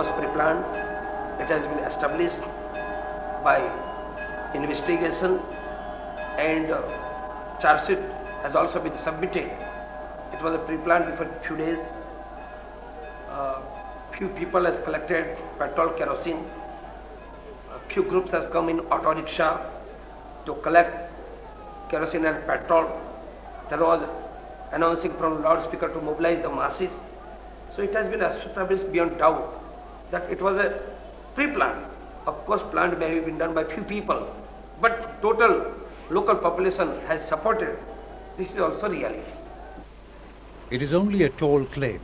was pre-planned. It has been established by investigation, and charge sheet has also been submitted. It was a pre-planned before a few days. Few people has collected petrol, kerosene. A few groups has come in auto rickshaw to collect kerosene and petrol. There was announcing from loudspeaker to mobilize the masses. So it has been established beyond doubt that it was a pre-plan. Of course, planned may have been done by few people, but total local population has supported. This is also reality. It is only a tall claim.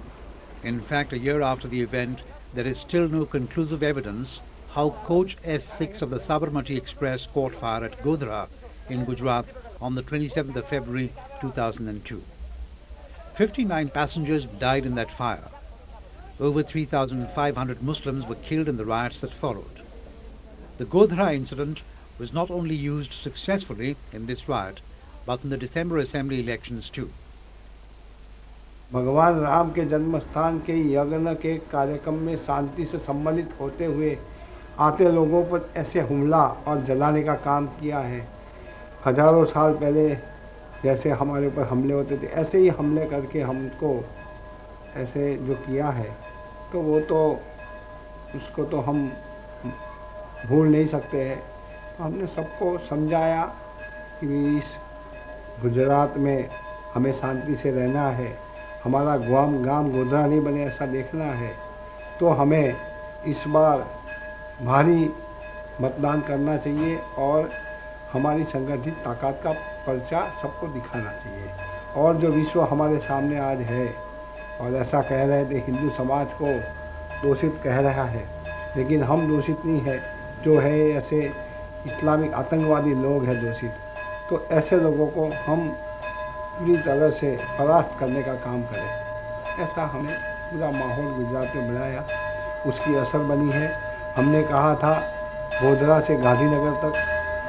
In fact, a year after the event, there is still no conclusive evidence how coach S6 of the Sabarmati Express caught fire at Godhra in Gujarat on the 27th of February 2002. 59 passengers died in that fire. Over 3,500 Muslims were killed in the riots that followed. The Godhra incident was not only used successfully in this riot, but in the December Assembly elections too. भगवान राम के जन्म स्थान के यज्ञ के कार्यक्रम में शांति से सम्मिलित होते हुए आते लोगों पर ऐसे हमला और जलाने का काम किया है। हजारों साल पहले जैसे हमारे ऊपर हमले होते थे, ऐसे ही हमले करके हमको ऐसे जो किया है, तो वो तो उसको तो हम भूल नहीं सकते हैं। हमने सबको समझाया कि इस गुजरात में हमें शांति से रहना है, हमारा गांव गोधरा नहीं बने ऐसा देखना है, तो हमें इस बार भारी मतदान करना चाहिए और हमारी संगठित ताकत का पर्चा सबको दिखाना चाहिए। और जो विश्व हमारे सामने आज है, और ऐसा कह रहे थे हिंदू समाज को दोषित कह रहा है, लेकिन हम दोषित नहीं है, जो है ऐसे इस्लामिक आतंकवादी लोग हैं दोषित। तो ऐसे लोगों को हम पूरी तरह से परास्त करने का काम करें, ऐसा हमें पूरा माहौल गुजरात में बनाया। उसकी असर बनी है। हमने कहा था गोधरा से गांधीनगर तक,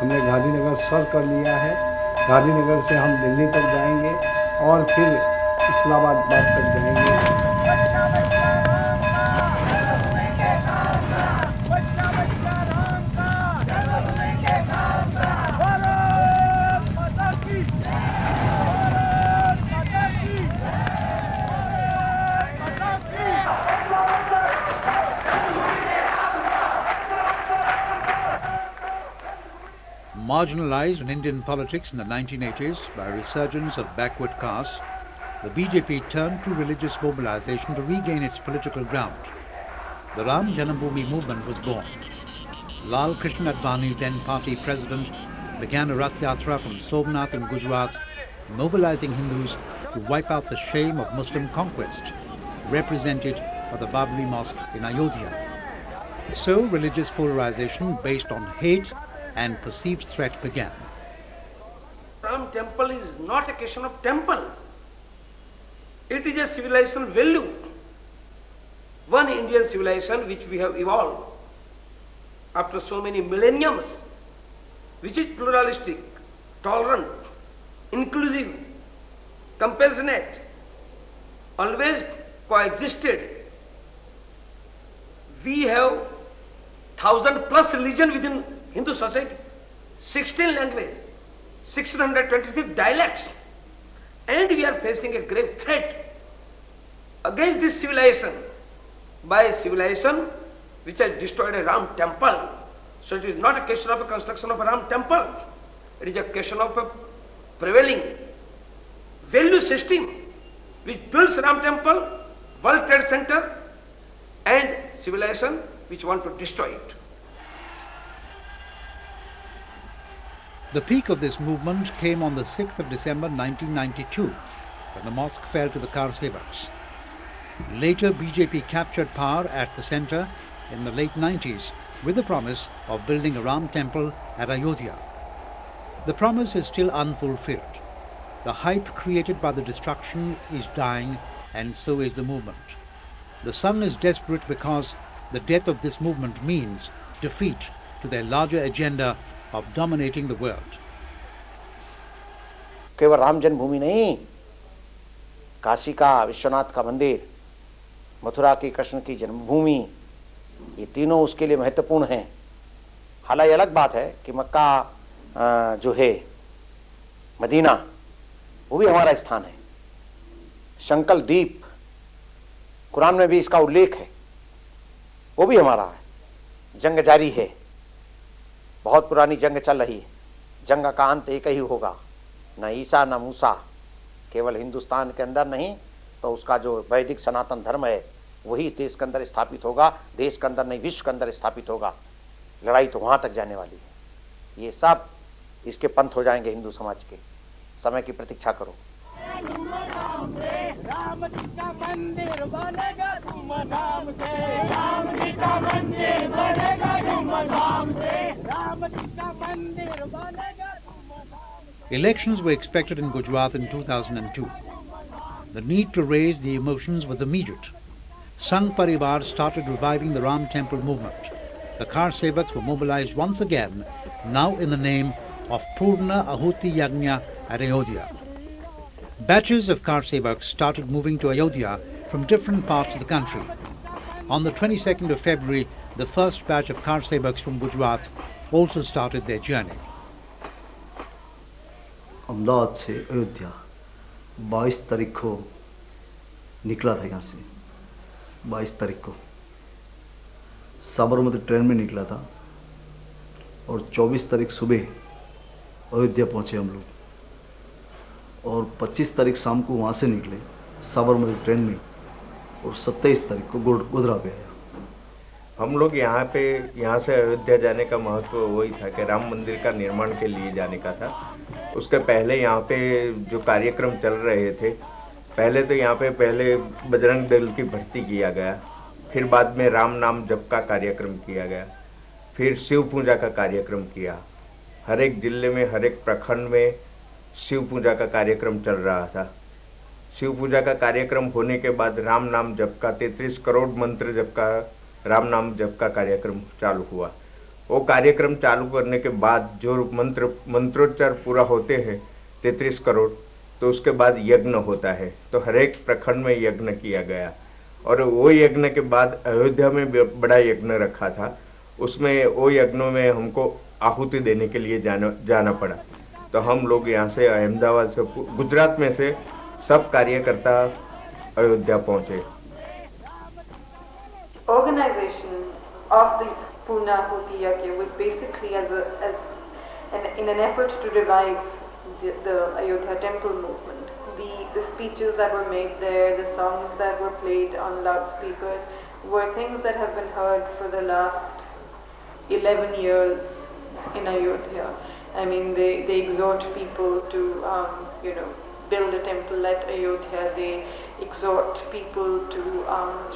हमने गांधीनगर सर कर लिया है। गांधीनगर से हम दिल्ली तक जाएंगे और फिर इस्लामाबाद तक जाएंगे। Marginalized in Indian politics in the 1980s by a resurgence of backward castes, the BJP turned to religious mobilization to regain its political ground. The Ram Janambhoomi movement was born. Lal Krishna Advani, then party president, began a Rath Yatra from Somnath in Gujarat, mobilizing Hindus to wipe out the shame of Muslim conquest, represented by the Babri Mosque in Ayodhya. So religious polarization based on hate and perceived threat began. Ram temple is not a question of temple. It is a civilization value. One Indian civilization which we have evolved after so many millenniums, which is pluralistic, tolerant, inclusive, compassionate, always coexisted. We have 1,000+ religion within Hindu society, 16 languages, 626 dialects, and we are facing a grave threat against this civilization by a civilization which has destroyed a Ram temple. So it is not a question of a construction of a Ram temple, it is a question of a prevailing value system which builds Ram temple, World Trade Center, and civilization which want to destroy it. The peak of this movement came on the 6th of December 1992, when the mosque fell to the Kar Sevaks. Later, BJP captured power at the centre in the late 90s with the promise of building a Ram temple at Ayodhya. The promise is still unfulfilled. The hype created by the destruction is dying, and so is the movement. The Sun is desperate because the death of this movement means defeat to their larger agenda of dominating the world. केवल राम जन्मभूमि नहीं, काशी का विश्वनाथ का मंदिर, मथुरा की कृष्ण की जन्मभूमि, ये तीनों उसके लिए महत्वपूर्ण हैं। हालांकि अलग बात है कि मक्का जो है, मदीना, वो भी हमारा स्थान है। शंकल द्वीप, कुरान में भी इसका उल्लेख है, वो भी हमारा है। जंग जारी है, बहुत पुरानी जंग चल रही है। जंग का अंत एक ही होगा, न ईसा न मूसा। केवल हिंदुस्तान के अंदर नहीं, तो उसका जो वैदिक सनातन धर्म है वही इस देश के अंदर स्थापित होगा। देश के अंदर नहीं, विश्व के अंदर स्थापित होगा। लड़ाई तो वहां तक जाने वाली है। ये सब इसके पंथ हो जाएंगे हिंदू समाज के। समय की प्रतीक्षा करो। राम जी का मंदिर बनेगा धूमधाम से, राम जी का मंदिर बनेगा धूमधाम से, राम जी का मंदिर बनेगा धूमधाम से। Elections were expected in Gujarat in 2002. The need to raise the emotions was immediate. Sangh Parivar started reviving the Ram Temple movement. The Kar Sevaks were mobilized once again, now in the name of Purna Ahuti Yagna at Ayodhya. Batches of Kar Sevaks started moving to Ayodhya from different parts of the country. On the 22nd of February, the first batch of Kar Sevaks from Gujarat also started their journey. Ahmedabad से अयोध्या 22 तारीख को निकला था। यहाँ से 22 तारीख को Sabarmati train में निकला था और 24 तारीख सुबह अयोध्या पहुँचे हम लोग, और 25 तारीख शाम को वहाँ से निकले साबरमती ट्रेन में, और 27 तारीख को गोधरा पे आया। हम लोग यहाँ से अयोध्या जाने का महत्व वही था कि राम मंदिर का निर्माण के लिए जाने का था। उसके पहले यहाँ पे जो कार्यक्रम चल रहे थे, पहले तो यहाँ पे बजरंग दल की भर्ती किया गया, फिर बाद में राम नाम जप का कार्यक्रम किया गया, फिर शिव पूजा का कार्यक्रम किया। हर एक जिले में, हर एक प्रखंड में शिव पूजा का कार्यक्रम चल रहा था। शिव पूजा का कार्यक्रम होने के बाद राम नाम जप का 33 करोड़ मंत्र जप का, राम नाम जप का कार्यक्रम चालू हुआ। वो कार्यक्रम चालू करने के बाद जो मंत्रोच्चार पूरा होते हैं 33 करोड़, तो उसके बाद यज्ञ होता है। तो हर एक प्रखंड में यज्ञ किया गया, और वो यज्ञ के बाद अयोध्या में बड़ा यज्ञ रखा था। उसमें वो यज्ञों में हमको आहुति देने के लिए जाना पड़ा। तो हम लोग यहाँ से अहमदाबाद से, गुजरात में से सब कार्यकर्ता अयोध्या पहुँचे। Organization of the Purna Ahuti Yagya was basically in an effort to revive the Ayodhya temple movement. The speeches that were made there, the songs that were played on loudspeakers were things that have been heard for the last 11 years in Ayodhya. I mean, they exhort people to, build a temple at Ayodhya. They exhort people to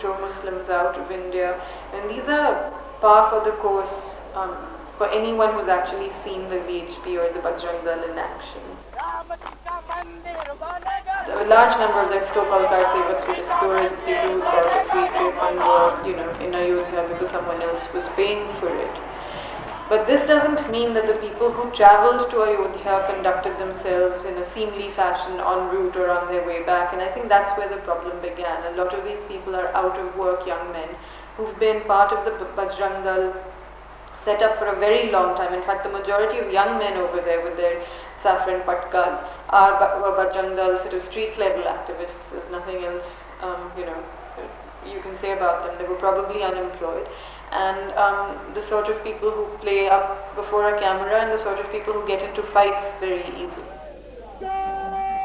throw Muslims out of India. And these are par for the course for anyone who's actually seen the VHP or the Bajrang Dal in action. A large number of the so-called Kar Sevaks were just tourists, people who got a free trip and were, in Ayodhya because someone else was paying for it. But this doesn't mean that the people who travelled to Ayodhya conducted themselves in a seemly fashion en route or on their way back, and I think that's where the problem began. A lot of these people are out of work young men who've been part of the Bajrang Dal set up for a very long time. In fact, the majority of young men over there with their saffron patkal are Bajrang Dal sort of street level activists. There's nothing else, you can say about them. They were probably unemployed. And the sort of people who play up before a camera and the sort of people who get into fights very easily.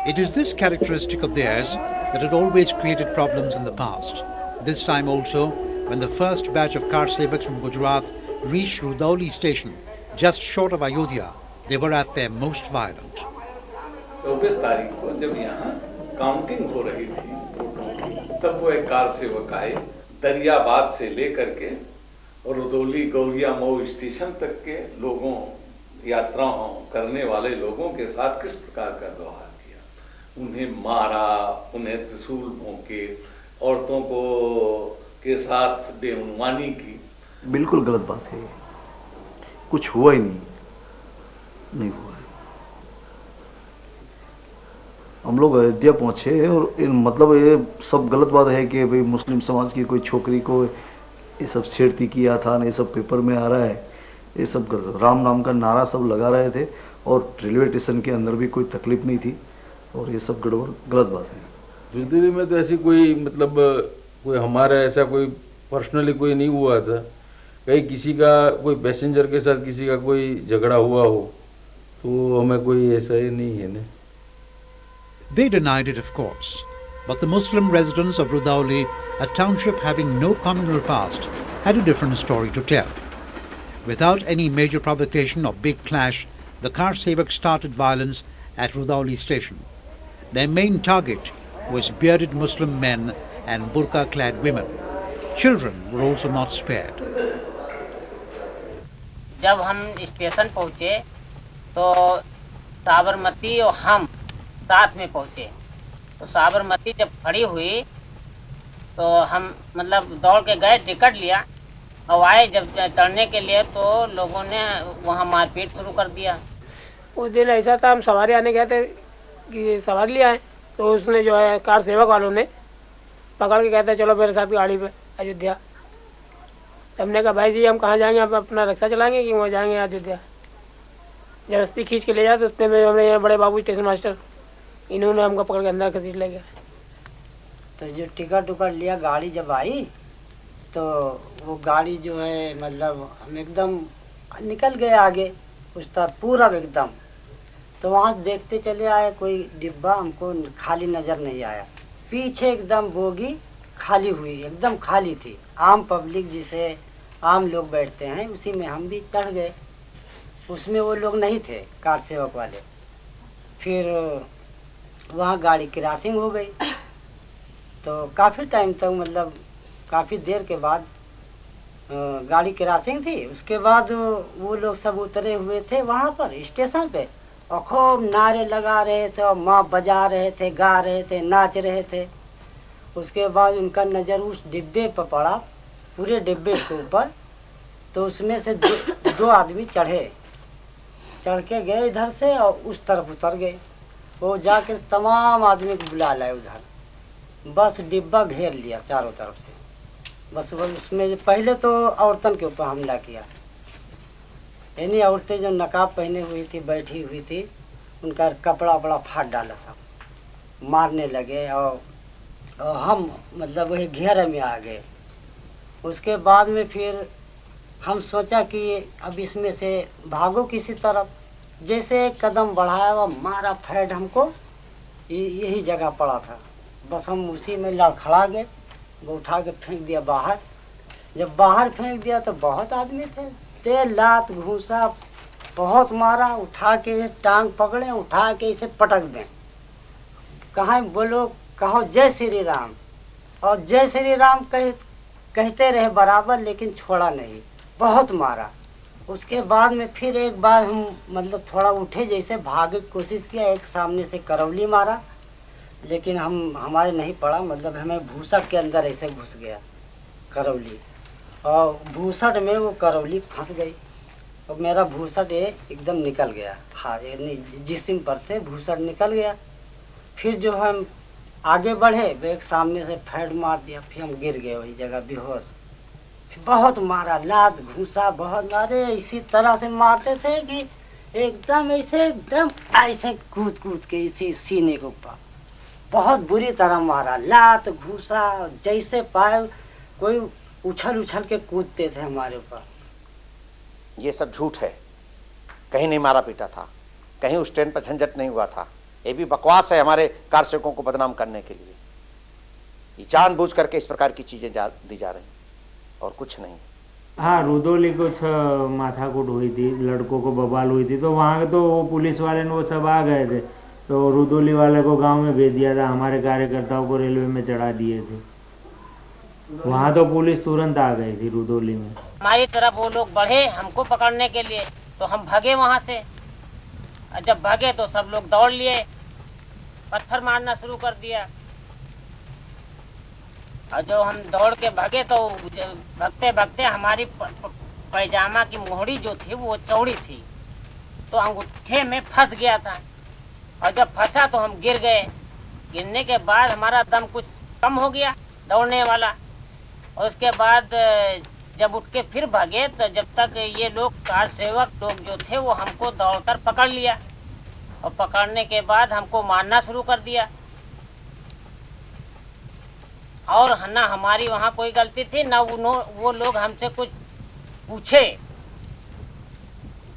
It is this characteristic of theirs that had always created problems in the past. This time also, when the first batch of Kar Sevaks from Gujarat reached Rudauli station, just short of Ayodhya, they were at their most violent. 24 तारीख को जब यहाँ counting हो रही थी वोटों की, तब वो एक कार सेवक आए दरियाबाद से लेकर के रुदौली गौरिया मऊ स्टेशन तक के लोगों, यात्रा करने वाले लोगों के साथ किस प्रकार का व्यवहार किया। उन्हें मारा, उन्हें त्रिशूल भोंके, औरतों को के साथ बेईमानी की। बिल्कुल गलत बात है, कुछ हुआ ही नहीं हुआ है। हम लोग अयोध्या पहुंचे और मतलब ये सब गलत बात है कि भाई मुस्लिम समाज की कोई छोकरी को ये सब छेड़ती किया था, ये सब पेपर में आ रहा है, ये सब राम नाम का नारा सब लगा रहे थे और रेलवे स्टेशन के अंदर भी कोई तकलीफ नहीं थी और ये सब गड़बड़ गलत बात है। दिल्ली में तो ऐसी कोई मतलब कोई हमारा ऐसा कोई पर्सनली कोई नहीं हुआ था, कहीं किसी का कोई पैसेंजर के साथ किसी का कोई झगड़ा हुआ हो तो हमें कोई ऐसा ही नहीं है ना। They denied it, of course, but the Muslim residents of Rudauli, a township having no communal past, had a different story to tell. Without any major provocation or big clash, the car sevak started violence at Rudauli station. Their main target was bearded Muslim men and burqa-clad women. Children were also not spared. जब हम station पहुंचे तो साबरमती और हम साथ में पहुंचे, तो साबरमती जब खड़ी हुई तो हम मतलब दौड़ के गए, टिकट लिया और आए जब चढ़ने के लिए तो लोगों ने वहां मारपीट शुरू कर दिया। उस दिन ऐसा था, हम सवारी आने गए थे कि सवारी लिया है, तो उसने जो है कार सेवक वालों ने पकड़ के कहते चलो मेरे साथ गाड़ी पे अयोध्या। हमने कहा भाई जी हम कहाँ जाएंगे, आप अपना रिक्शा चलाएंगे कि वहाँ जाएंगे अयोध्या। जबरदस्ती खींच के ले जाते, उतने में हमने यहाँ बड़े बाबू स्टेशन मास्टर इन्होंने हमको पकड़ के अंदर घसीट ले गया। तो जो टिकट उकट लिया, गाड़ी जब आई तो वो गाड़ी जो है मतलब हम एकदम निकल गए आगे उस तरफ पूरा एकदम। तो वहाँ देखते चले आए, कोई डिब्बा हमको खाली नज़र नहीं आया। पीछे एकदम बोगी खाली हुई, एकदम खाली थी, आम पब्लिक जिसे आम लोग बैठते हैं उसी में हम भी चढ़ गए। उसमें वो लोग नहीं थे कार सेवक वाले। फिर वहाँ गाड़ी क्रॉसिंग हो गई तो काफ़ी टाइम तक मतलब काफ़ी देर के बाद गाड़ी क्रॉसिंग थी। उसके बाद वो लोग सब उतरे हुए थे वहाँ पर स्टेशन पे और खूब नारे लगा रहे थे और माँ बजा रहे थे, गा रहे थे, नाच रहे थे। उसके बाद उनका नज़र उस डिब्बे पर पड़ा, पूरे डिब्बे के ऊपर। तो उसमें से दो आदमी चढ़ के गए इधर से और उस तरफ उतर गए। वो जाकर तमाम आदमी को बुला लाए उधर, बस डिब्बा घेर लिया चारों तरफ से। बस उसमें पहले तो औरतन के ऊपर हमला किया, यानी औरतें जो नकाब पहने हुई थी, बैठी हुई थी, उनका कपड़ा वपड़ा फाड़ डाला, सब मारने लगे और हम मतलब वही घेरे में आ गए। उसके बाद में फिर हम सोचा कि अब इसमें से भागो किसी तरफ। जैसे एक कदम बढ़ाया वो मारा फैड हमको, यही जगह पड़ा था। बस हम उसी में लड़खड़ा गए, वो उठा के फेंक दिया बाहर। जब बाहर फेंक दिया तो बहुत आदमी थे, तेल लात घूसा बहुत मारा। उठा के टांग पकड़े, उठा के इसे पटक दें। कहाँ बोलो, कहो जय श्री राम, और जय श्री राम कहते रहे बराबर, लेकिन छोड़ा नहीं, बहुत मारा। उसके बाद में फिर एक बार हम मतलब थोड़ा उठे, जैसे भागने की कोशिश किया, एक सामने से करौली मारा, लेकिन हमारे नहीं पड़ा, मतलब हमें भूसट के अंदर ऐसे घुस गया करौली, और भूसट में वो करौली फंस गई और मेरा भूसट एकदम निकल गया, हाँ जिस्म पर से भूसट निकल गया। फिर जो हम आगे बढ़े, वो एक सामने से फैड मार दिया, फिर हम गिर गए वही जगह बेहोश। फिर बहुत मारा, लात घूसा बहुत मारे, इसी तरह से मारते थे कि एकदम ऐसे कूद के इसी सीने के ऊपर बहुत बुरी तरह मारा, लात घूसा, जैसे पाए कोई उछल के कूदते थे हमारे ऊपर। ये सब झूठ है, कहीं नहीं मारा पीटा था, कहीं उस ट्रेन पर झंझट नहीं हुआ था। ये भी बकवास है हमारे कारसेवकों को बदनाम करने के लिए। ये जानबूझ करके इस प्रकार की चीजें दी जा रही और कुछ नहीं। हाँ, रुदौली कुछ माथाकूट हुई थी, लड़कों को बवाल हुई थी, तो वहाँ तो वो पुलिस वाले ने वो सब आ गए थे, तो रुदौली वाले को गांव में भेज दिया था, हमारे कार्यकर्ताओं को रेलवे में चढ़ा दिए थे। वहाँ तो पुलिस तुरंत आ गई थी रुदौली में। हमारी तरफ वो लोग बढ़े हमको पकड़ने के लिए, तो हम भागे वहाँ से। और जब भागे तो सब लोग दौड़ लिए, पत्थर मारना शुरू कर दिया। और जो हम दौड़ के भागे तो भागते भागते हमारी पैजामा की मोहड़ी जो थी वो चौड़ी थी, तो अंगूठे में फंस गया था। और जब फंसा तो हम गिर गए। गिरने के बाद हमारा दम कुछ कम हो गया दौड़ने वाला, और उसके बाद जब उठ के फिर भागे तो जब तक ये लोग कार सेवक लोग जो थे वो हमको दौड़कर पकड़ लिया और पकड़ने के बाद हमको मारना शुरू कर दिया। और ना हमारी वहाँ कोई गलती थी, ना वो लोग हमसे कुछ पूछे।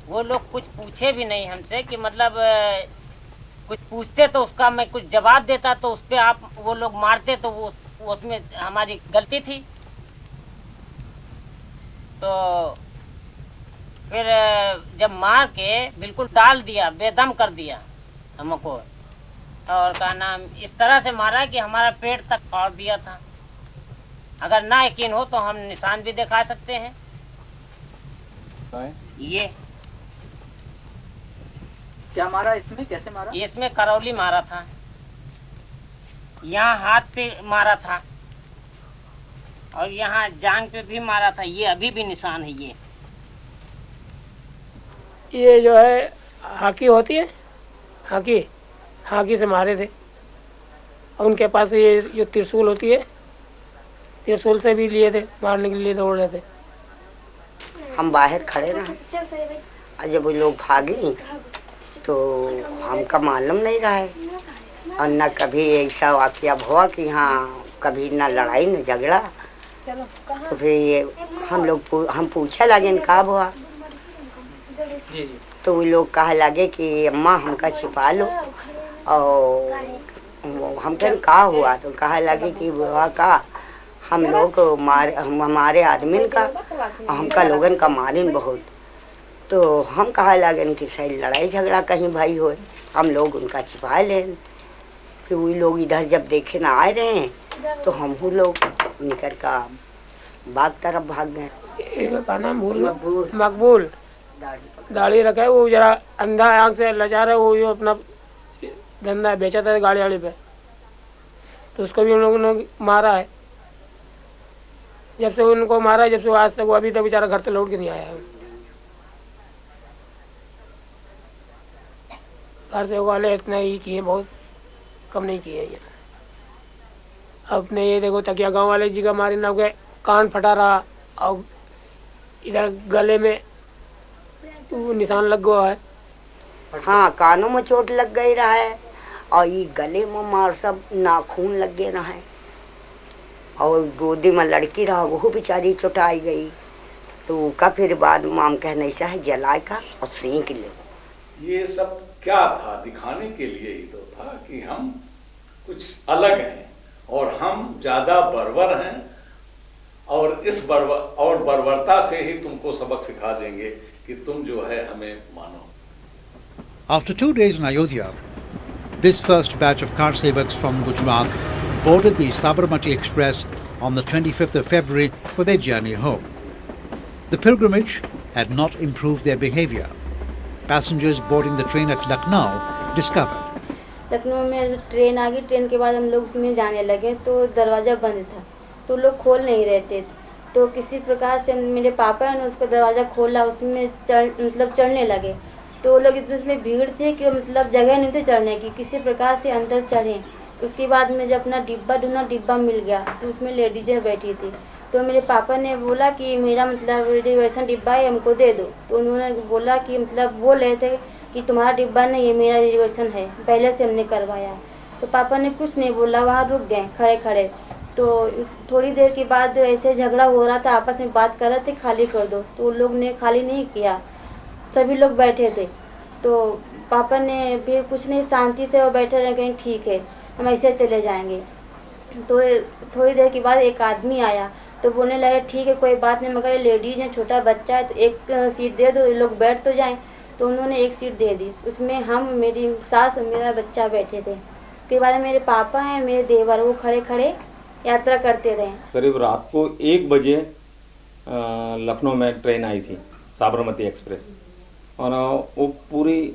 वो लोग कुछ पूछे भी नहीं हमसे कि मतलब कुछ पूछते तो उसका मैं कुछ जवाब देता तो उस पर आप वो लोग मारते तो वो उसमें हमारी गलती थी। तो फिर जब मार के बिल्कुल डाल दिया, बेदम कर दिया हमको, और का नाम इस तरह से मारा कि हमारा पेट तक फाड़ दिया था। अगर ना यकीन हो तो हम निशान भी दिखा सकते हैं। ये क्या मारा इसमें, कैसे मारा? इसमें करौली मारा था, यहाँ हाथ पे मारा था और यहाँ जांग पे भी मारा था। ये अभी भी निशान है। ये जो है हाकी होती है, हाकी से मारे थे। और उनके पास ये जो त्रिशूल होती है, त्रिशूल से भी लिए थे, मारने के लिए दौड़ रहे थे। हम बाहर खड़े रहे और जब वो लोग भागे तो हमका मालूम नहीं रहा है और न कभी ऐसा वाकया हुआ कि हाँ कभी न लड़ाई न झगड़ा। तो फिर ये हम पूछा लगे का हुआ तो वो लोग कहा लगे कि अम्मा हमका छिपा लो। और हम कहें का हुआ तो कहा लगे कि बुआ का हम लोग हमारे आदमी का हमका लोगन का मारिन बहुत। तो हम कहा लगन कि शायद लड़ाई झगड़ा कहीं भाई हो, हम लोग उनका छिपा लें। फिर वही लोग इधर जब देखे ना आ रहे हैं तो हम वो लोग निकल का बाग तरफ भाग गए। का नाम मकबूल दाढ़ी रखा है, वो जरा अंधा आँख से लचा रहा है, वो अपना धंधा बेचा था गाड़ी वाड़ी पे, तो उसको भी उन लोगों ने मारा है। जब से उनको मारा, जब से आज तक वो अभी तक बेचारा घर से लौट के नहीं आया है। घर से वाले इतना ही किए, बहुत कम नहीं किए ये। अपने ये देखो तकिया गांव वाले जी का मारे ना, गए कान फटा रहा और इधर गले में तो निशान लग गया है। हाँ, कानों में चोट लग गई रहा है और ये गले में मार सब नाखून लग गए रहा है। और गोदी में लड़की रहा, वो बेचारी चोटाई गई। तो का फिर बाद में हम कहने ऐसा है जलाए का और सेंक ले। ये सब क्या था? दिखाने के लिए ही तो था कि हम कुछ अलग हैं और हम ज्यादा बर्बर हैं और इस बर्बरता से ही तुमको सबक सिखा देंगे कि तुम जो है हमें मानो। After 2 days in Ayodhya, this first batch of car sevaks from Gujarat boarded the Sabarmati Express on the 25th of February for their journey home. The pilgrimage had not improved their behavior. Passengers boarding the train at Lucknow discovered. Lucknow में train आ गई, train के बाद हम लोग उसमें जाने लगे तो दरवाज़ा बंद था, तो लोग खोल नहीं रहे थे। तो किसी प्रकार से मेरे पापा ने उसका दरवाज़ा खोला, उसमें चढ़ने लगे। तो वो लोग इसमें भीड़ थे कि मतलब जगह नहीं थी चढ़ने की, किसी प्रकार से अंदर चढ़े। उसके बाद में जब अपना डिब्बा ढूंढा, डिब्बा मिल गया तो उसमें लेडीजें बैठी थी। तो मेरे पापा ने बोला कि मेरा मतलब रिजर्वेशन डिब्बा है, हमको दे दो। तो उन्होंने बोला कि मतलब बोल रहे थे कि तुम्हारा डिब्बा नहीं है, मेरा रिजर्वेशन है, पहले से हमने करवाया। तो पापा ने कुछ नहीं बोला, वहाँ रुक गए खड़े खड़े। तो थोड़ी देर के बाद ऐसे झगड़ा हो रहा था, आपस में बात कर रहे थे खाली कर दो, तो उन लोग ने खाली नहीं किया, सभी लोग बैठे थे। तो पापा ने फिर कुछ नहीं, शांति से वो बैठे रहे, कहीं ठीक है हम ऐसे चले जाएंगे। तो थोड़ी देर के बाद एक आदमी आया तो बोलने लगे ठीक है कोई बात नहीं, मगर लेडीज है, छोटा बच्चा है, तो एक सीट दे दो, ये लोग बैठ तो जाएं। तो उन्होंने एक सीट दे दी, उसमें हम, मेरी सास और मेरा बच्चा बैठे थे। उसके बाद मेरे पापा हैं, मेरे देवर, वो खड़े खड़े यात्रा करते रहे। करीब रात को 1 बजे लखनऊ में ट्रेन आई थी, साबरमती एक्सप्रेस, और वो पूरी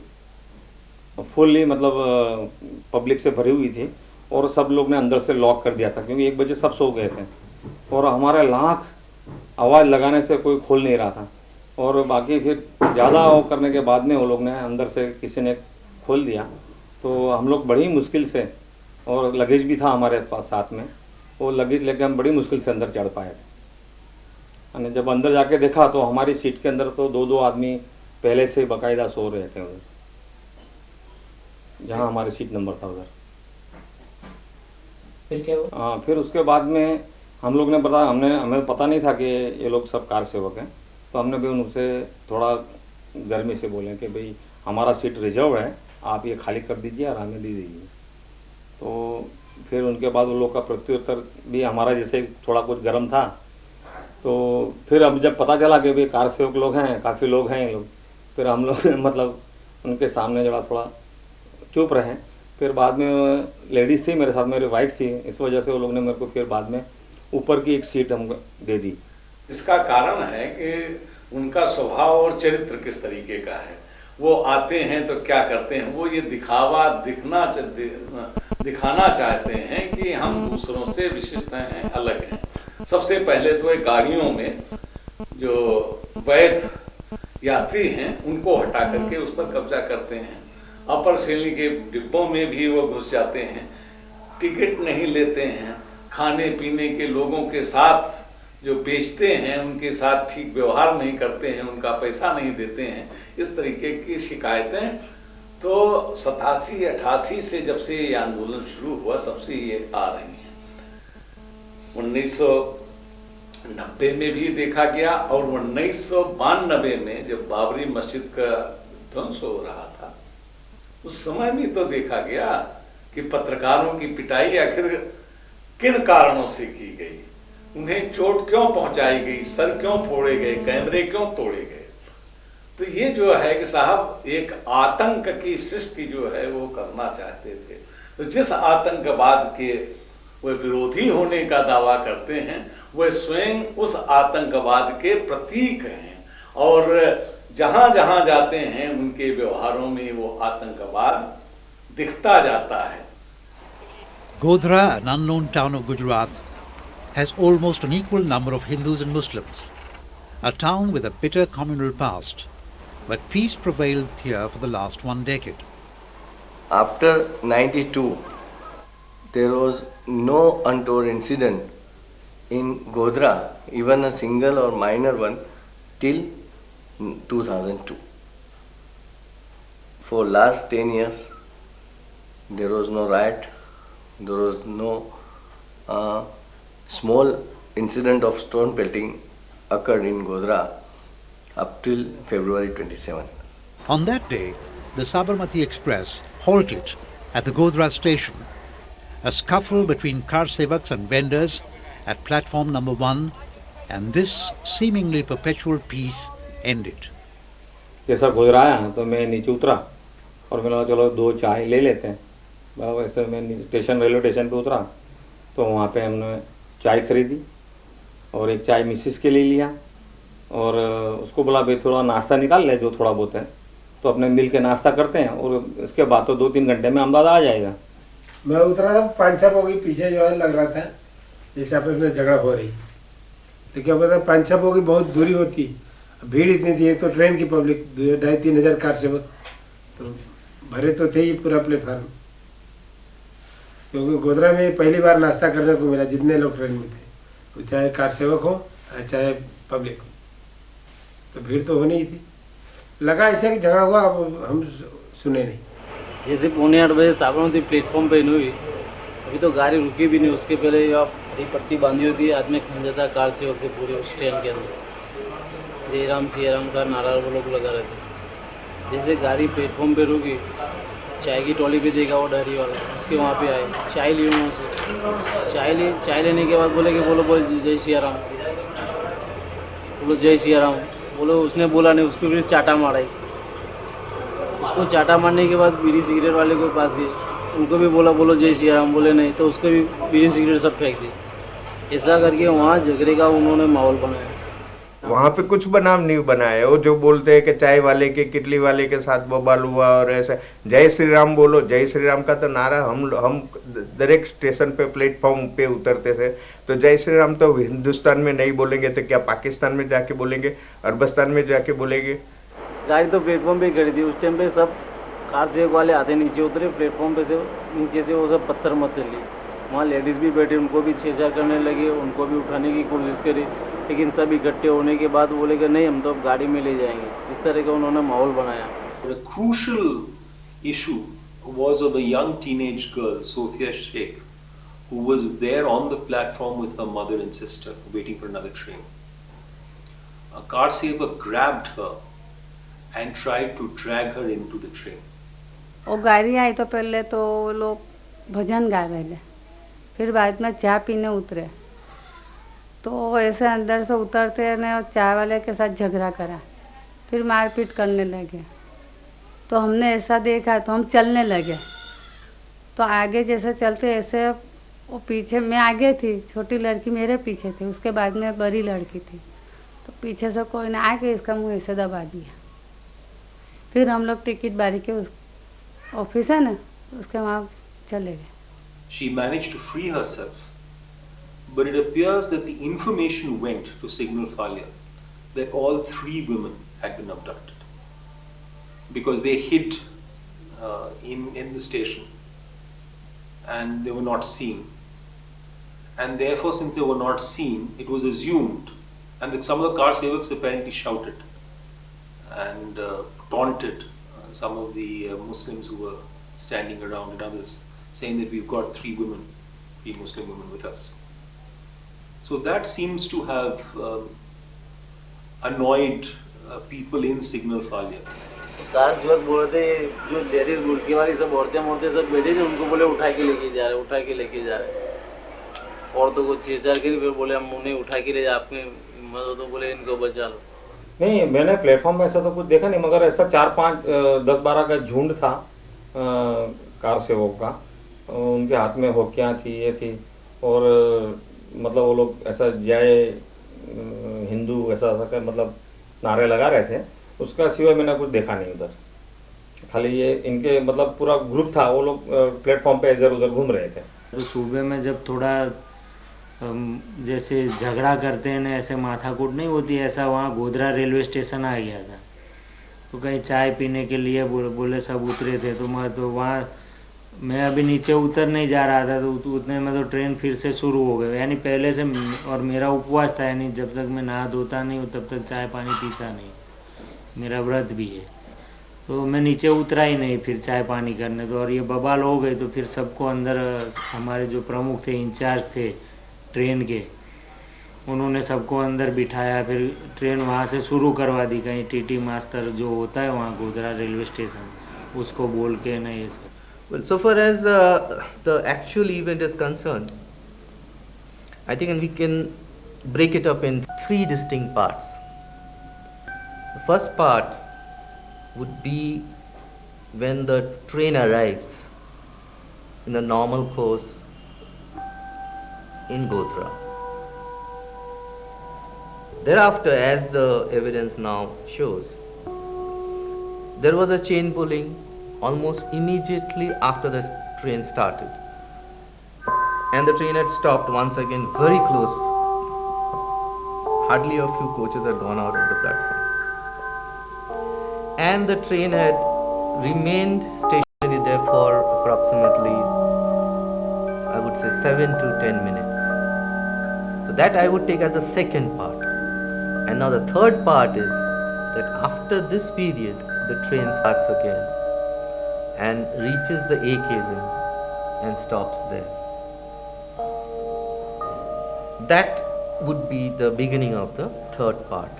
फुल्ली मतलब पब्लिक से भरी हुई थी और सब लोग ने अंदर से लॉक कर दिया था क्योंकि 1 बजे सब सो गए थे और हमारे लाख आवाज़ लगाने से कोई खोल नहीं रहा था। और बाकी फिर ज़्यादा वो करने के बाद में वो लोग ने अंदर से किसी ने खोल दिया, तो हम लोग बड़ी मुश्किल से, और लगेज भी था हमारे पास साथ में, वो लगेज लेके हम बड़ी मुश्किल से अंदर चढ़ पाए थे। और जब अंदर जाके देखा तो हमारी सीट के अंदर तो 2-2 आदमी पहले से बाकायदा सो रहे थे उधर, जहाँ हमारी सीट नंबर था उधर। फिर क्या हुआ? हाँ, फिर उसके बाद में हम लोग ने बताया, हमें पता नहीं था कि ये लोग सब कार सेवक हैं, तो हमने भी उनसे थोड़ा गर्मी से बोले कि भाई हमारा सीट रिजर्व है, आप ये खाली कर दीजिए और हमें दे दीजिए। तो फिर उनके बाद उन लोग का प्रत्युत्तर भी हमारा जैसे थोड़ा कुछ गर्म था। तो फिर अब जब पता चला कि भाई कार सेवक लोग हैं, काफ़ी लोग हैं ये लोग, फिर हम लोग मतलब उनके सामने जो थोड़ा चुप रहे। फिर बाद में लेडीज़ थी मेरे साथ, मेरी वाइफ थी, इस वजह से वो लोग ने मेरे को फिर बाद में ऊपर की एक सीट हमको दे दी। इसका कारण है कि उनका स्वभाव और चरित्र किस तरीके का है। वो आते हैं तो क्या करते हैं, वो ये दिखाना चाहते हैं कि हम दूसरों से विशिष्ट हैं, अलग हैं। सबसे पहले तो एक गाड़ियों में जो वैध यात्री हैं उनको हटा करके उस पर कब्जा करते हैं। अपर श्रेणी के डिब्बों में भी वो घुस जाते हैं, टिकट नहीं लेते हैं, खाने पीने के लोगों के साथ जो बेचते हैं उनके साथ ठीक व्यवहार नहीं करते हैं, उनका पैसा नहीं देते हैं। इस तरीके की शिकायतें तो 87-88 से जब से ये आंदोलन शुरू हुआ तब से ये आ रही हैं। 1990 में भी देखा गया और 1992 में जब बाबरी मस्जिद का ध्वंस हो रहा था उस समय भी तो देखा गया कि पत्रकारों की पिटाई आखिर किन कारणों से की गई, उन्हें चोट क्यों पहुंचाई गई, सर क्यों फोड़े गए, कैमरे क्यों तोड़े गए। तो ये जो है कि साहब एक आतंक की सृष्टि जो है वो करना चाहते थे। तो जिस आतंकवाद के वो विरोधी होने का दावा करते हैं वह स्वयं उस आतंकवाद के प्रतीक हैं और जहां जहां जाते हैं उनके व्यवहारों में वो आतंकवाद दिखता जाता है। Godhra, an unknown town of Gujarat, has almost an equal number of Hindus and Muslims. A town with a bitter communal past, but peace prevailed here for the last 1 decade. After 92, there was no untoward incident in Godhra, even a single or minor one, till 2002. For last 10 years, there was no riot, there was no small incident of stone pelting occurred in Godhra up till February 27. On that day, the Sabarmati Express halted at the Godhra station. A scuffle between car sevaks and vendors at platform number 1, and this seemingly perpetual peace ended. जैसा गोधरा आया तो मैं नीचे उतरा और मैंने कहा चलो 2 चाय ले लेते हैं। वैसे मैं रेलवे स्टेशन पे उतरा तो वहाँ पे हमने चाय खरीदी और एक चाय मिसिस के लिए लिया और उसको बोला भाई थोड़ा नाश्ता निकाल ले जो थोड़ा बहुत है, तो अपने मिल के नाश्ता करते हैं और इसके बाद तो 2-3 घंटे में अहमदाबाद आ जाएगा। मैं उतरा था 5-6 बोगी पीछे जो है लग रहा था जैसे आपस में झगड़ा हो रही, तो क्या पता 5-6 बोगी बहुत दूरी होती, भीड़ इतनी थी, एक तो ट्रेन की पब्लिक 2,500-3 हजार कार सेवक तो भरे तो थे ही पूरा प्लेटफार्म, क्योंकि गोधरा में पहली बार नाश्ता करने को मिला जितने लोग ट्रेन में थे, तो चाहे कार सेवक हो चाहे पब्लिक हो, तो भीड़ तो होनी ही थी। लगा ऐसा कि झगड़ा हुआ, अब हम सुने नहीं। जैसे 7:45 बजे साबरमती प्लेटफॉर्म पे हुई, अभी तो गाड़ी रुकी भी नहीं, उसके पहले हरी पट्टी बांधी होती है, आदमी खंजा था कार से होकर पूरे स्टैंड के अंदर जय राम सिया राम का नारा वो लोग लगा रहे थे। जैसे गाड़ी प्लेटफॉर्म पे रुकी, चाय की ट्रॉली पे देखा वो डहरी वाला, उसके वहाँ पे आए, चाय ली वहाँ से, चाय लेने के बाद बोले कि बोलो जय सिया राम, बोलो जय सिया राम, बोलो उसने बोला नहीं, उसको फिर चाटा मारा। उसको चाटा मारने के बाद बीड़ी सिगरेट वाले के पास गए, उनको भी बोला बोलो जय सिया राम, बोले नहीं, तो उसको भी बीड़ी सिगरेट सब फेंक दी। ऐसा करके वहाँ झगड़े का उन्होंने माहौल बनाया। वहाँ पे कुछ बनाव नहीं बनाया, वो जो बोलते हैं कि चाय वाले के किटली वाले के साथ बवाल हुआ और ऐसा जय श्री राम बोलो, जय श्री राम का तो नारा हम दरेक स्टेशन पे प्लेटफॉर्म पे उतरते थे, तो जय श्री राम तो हिंदुस्तान में नहीं बोलेंगे तो क्या पाकिस्तान में जाके बोलेंगे, अरबस्तान में जाके बोलेंगे। गाड़ी तो प्लेटफॉर्म पे खड़ी थी, उस टाइम पे सब कार सेवक वाले आते नीचे उतरे, प्लेटफॉर्म पे से नीचे से वो सब पत्थर मत लिए, वहाँ लेडीज़ भी बैठी, उनको भी छेड़छाड़ करने लगे, उनको भी उठाने की कोशिश करी, लेकिन सब इकट्ठे होने के बाद बोले कि नहीं हम तो अब गाड़ी में ले जाएंगे। इस तरह का उन्होंने माहौल बनाया। The crucial issue was of a young teenage girl, Sophia Sheikh, who was there on the platform with her mother and sister waiting for another train. A car saver grabbed her and tried to drag her into the train. वो गाड़ी आई तो पहले तो वो लोग भजन गा रहे थे, फिर बाद में चाय पीने उतरे तो ऐसे अंदर से उतरते ने चाय वाले के साथ झगड़ा करा, फिर मारपीट करने लगे। तो हमने ऐसा देखा तो हम चलने लगे, तो आगे जैसे चलते ऐसे वो पीछे, मैं आगे थी, छोटी लड़की मेरे पीछे थी, उसके बाद में बड़ी लड़की थी, तो पीछे से कोई ने आके इसका मुंह ऐसे दबा दिया। फिर हम लोग टिकट बारी के ऑफिस है ना, उसके वहाँ चले गए। She managed to free herself, but it appears that the information went to Signal Failure that all 3 women had been abducted because they hid in the station and they were not seen. And therefore, since they were not seen, it was assumed, and that some of the car savers apparently shouted and taunted some of the Muslims who were standing around and others, saying that we've got 3 women, 3 Muslim women with us. So that seems to have annoyed people in Signal Failure. Car सेवक बोलते जो ladies बुड़की वाली सब औरतें सब बैठे थे, उनको बोले उठा के लेके जा रहे। औरतों को छेड़छाड़ करी, फिर बोले हम उन्हें उठा के ले जा, आपके मदद, तो बोले इनको बचा लो। नहीं, मैंने प्लेटफॉर्म में ऐसा तो कुछ देखा नहीं, मगर ऐसा 4-5 10-12 का झुंड था कार सेवक का। उनके हाथ में होकियाँ थी, ये थी, और मतलब वो लोग ऐसा जय हिंदू ऐसा मतलब नारे लगा रहे थे। उसका सिवाय मैंने कुछ देखा नहीं उधर, खाली ये इनके मतलब पूरा ग्रुप था, वो लोग प्लेटफॉर्म पे इधर उधर घूम रहे थे। तो सुबह में जब थोड़ा जैसे झगड़ा करते हैं ना, ऐसे माथाकूट नहीं होती, ऐसा वहाँ गोधरा रेलवे स्टेशन आ गया था। तो कहीं चाय पीने के लिए बोले सब उतरे थे, तो वहाँ मैं अभी नीचे उतर नहीं जा रहा था, तो उतने में तो ट्रेन फिर से शुरू हो गई। यानी पहले से, और मेरा उपवास था, यानी जब तक मैं नहा धोता नहीं हूँ तब तक चाय पानी पीता नहीं, मेरा व्रत भी है। तो मैं नीचे उतरा ही नहीं फिर चाय पानी करने, तो और ये बवाल हो गए, तो फिर सबको अंदर, हमारे जो प्रमुख थे, इंचार्ज थे ट्रेन के, उन्होंने सबको अंदर बिठाया, फिर ट्रेन वहाँ से शुरू करवा दी। कहीं टीटी मास्टर जो होता है वहाँ गोधरा रेलवे स्टेशन, उसको बोल के ना ये सब। Well, so far as the actual event is concerned, I think we can break it up in 3 distinct parts. The first part would be when the train arrives in a normal course in Godhra. Thereafter, as the evidence now shows, there was a chain pulling almost immediately after the train started, and the train had stopped once again very close. Hardly a few coaches had gone out of the platform, and the train had remained stationary there for approximately, I would say, 7 to 10 minutes. So that I would take as the second part. And now the third part is that after this period, the train starts again and reaches the A-cabin and stops there. That would be the beginning of the third part.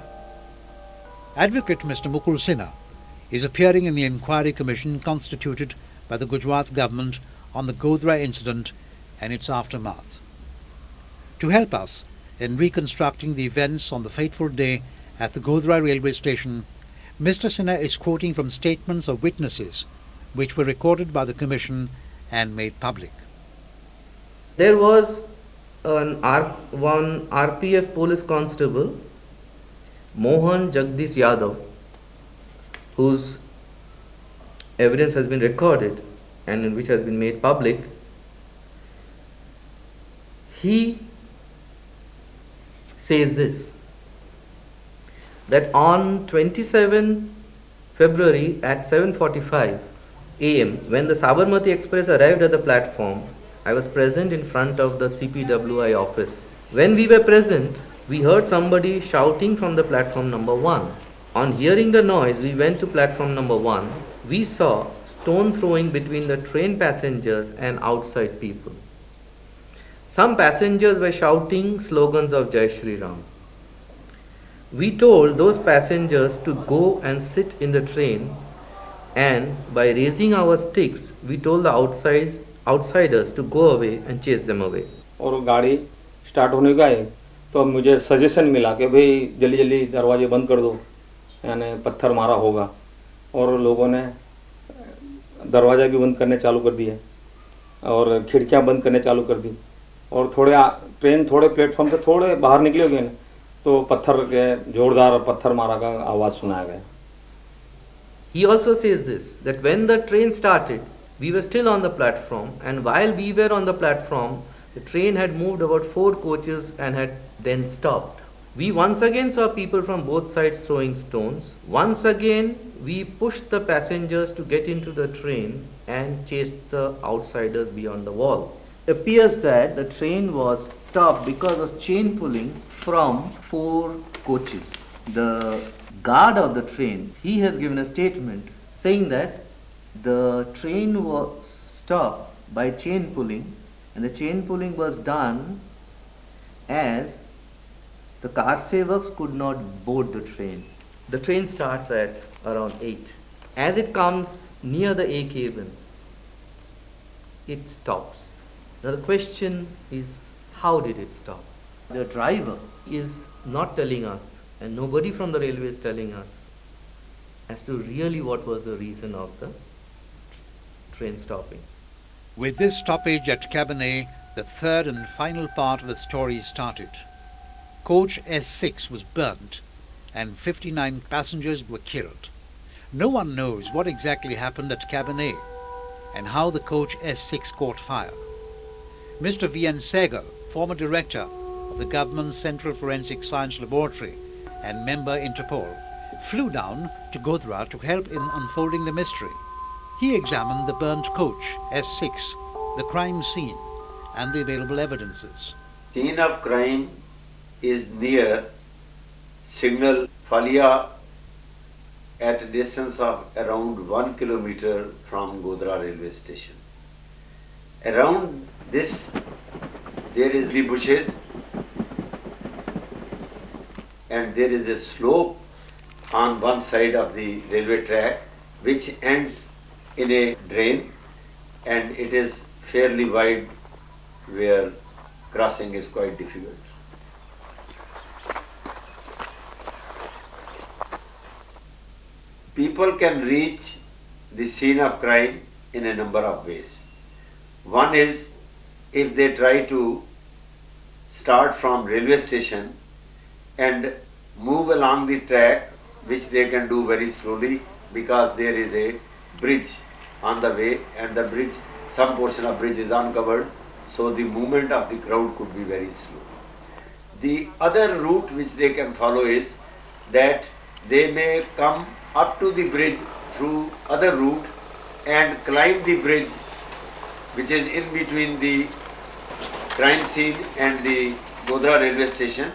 Advocate Mr. Mukul Sinha is appearing in the inquiry commission constituted by the Gujarat government on the Godhra incident and its aftermath. To help us in reconstructing the events on the fateful day at the Godhra railway station, Mr. Sinha is quoting from statements of witnesses which were recorded by the commission and made public. There was one RPF police constable, Mohan Jagdish Yadav, whose evidence has been recorded and which has been made public. He says this, that on 27 February at 7:45 AM, when the Sabarmati Express arrived at the platform, I was present in front of the CPWI office. When we were present, we heard somebody shouting from the platform number 1. On hearing the noise, we went to platform number 1. We saw stone throwing between the train passengers and outside people. Some passengers were shouting slogans of Jai Shri Ram. We told those passengers to go and sit in the train, and by raising our sticks, we told the outsiders to go away and chase them away. और गाड़ी start होने का है तो अब मुझे suggestion मिला कि भाई जल्दी जल्दी दरवाजे बंद कर दो, यानी पत्थर मारा होगा, और लोगों ने दरवाज़ा भी बंद करने चालू कर दिए और खिड़कियां बंद करने चालू कर दी, और ट्रेन थोड़े प्लेटफॉर्म से थोड़े बाहर निकले गए तो पत्थर के जोरदार पत्थर मारा का आवाज़ सुनाया गया. He also says this, that when the train started, we were still on the platform, and while we were on the platform, the train had moved about 4 coaches and had then stopped. We once again saw people from both sides throwing stones. Once again, we pushed the passengers to get into the train and chased the outsiders beyond the wall. It appears that the train was stopped because of chain pulling from 4 coaches. The guard of the train, he has given a statement saying that the train was stopped by chain pulling, and the chain pulling was done as the car sevaks could not board the train. The train starts at around 8. As it comes near the A cabin, it stops. Now the question is, how did it stop? The driver is not telling us, and nobody from the railway is telling us as to really what was the reason of the train stopping. With this stoppage at cabin A, the third and final part of the story started. Coach S6 was burnt and 59 passengers were killed. No one knows what exactly happened at cabin A and how the coach S6 caught fire. Mr. V.N. Sehgal, former director of the government's Central Forensic Science Laboratory and member Interpol, flew down to Godhra to help in unfolding the mystery. He examined the burnt coach S6, the crime scene, and the available evidences. Scene of crime is near Signal Phalia at a distance of around 1 kilometer from Godhra railway station. Around this there is the bushes and there is a slope on one side of the railway track which ends in a drain, and it is fairly wide where crossing is quite difficult. People can reach the scene of crime in a number of ways. One is if they try to start from railway station and move along the track, which they can do very slowly because there is a bridge on the way, and the bridge, some portion of bridge is uncovered, so the movement of the crowd could be very slow. The other route which they can follow is that they may come up to the bridge through other route and climb the bridge which is in between the crime scene and the Godhra railway station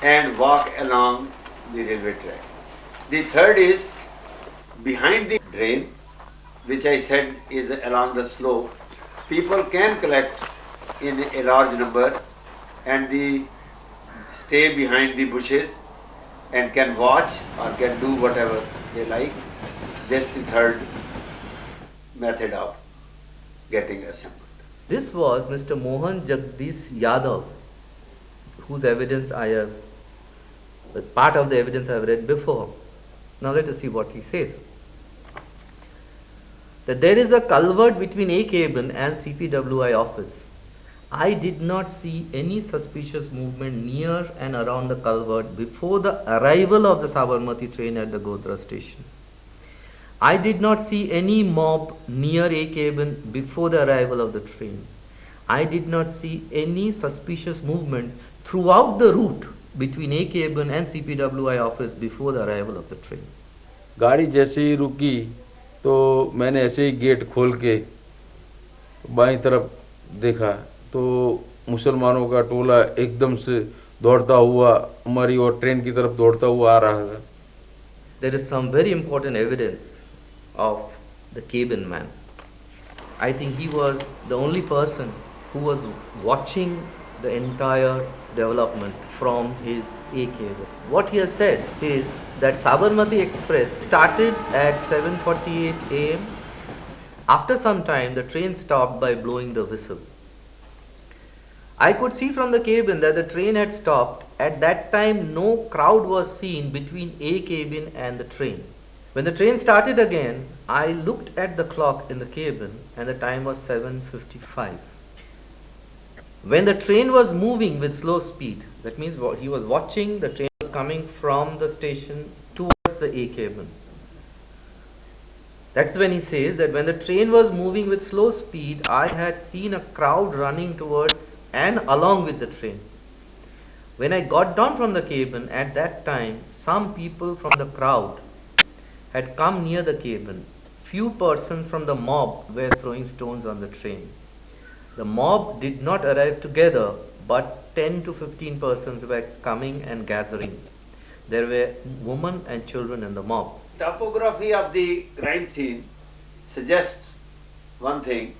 and walk along the railway track. The third is behind the drain, which I said is along the slope. People can collect in a large number and stay behind the bushes and can watch or can do whatever they like. That's the third method of getting assembled. This was Mr. Mohan Jagdish Yadav, whose evidence part of the evidence I have read before. Now let us see what he says. That there is a culvert between A cabin and CPWI office. I did not see any suspicious movement near and around the culvert before the arrival of the Sabarmati train at the Godhra station. I did not see any mob near A cabin before the arrival of the train. I did not see any suspicious movement throughout the route between A cabin and CPWI office before the arrival of the train. गाड़ी जैसे ही रुकी तो मैंने ऐसे ही gate खोल के बाईं तरफ देखा तो मुसलमानों का टोला एकदम से दौड़ता हुआ हमारी और ट्रेन की तरफ दौड़ता हुआ आ रहा था. There is some very important evidence of the cabin man. I think he was the only person who was watching the entire development from his A cabin. What he has said is that Sabarmati Express started at 7:48 a.m. After some time, the train stopped by blowing the whistle. I could see from the cabin that the train had stopped. At that time, no crowd was seen between A cabin and the train. When the train started again, I looked at the clock in the cabin and the time was 7:55. When the train was moving with slow speed, that means he was watching, the train was coming from the station towards the A cabin. That's when he says that when the train was moving with slow speed, I had seen a crowd running towards and along with the train. When I got down from the cabin, at that time, some people from the crowd had come near the cabin. Few persons from the mob were throwing stones on the train. The mob did not arrive together, but 10 to 15 persons were coming and gathering. There were women and children in the mob. Topography of the crime scene suggests one thing,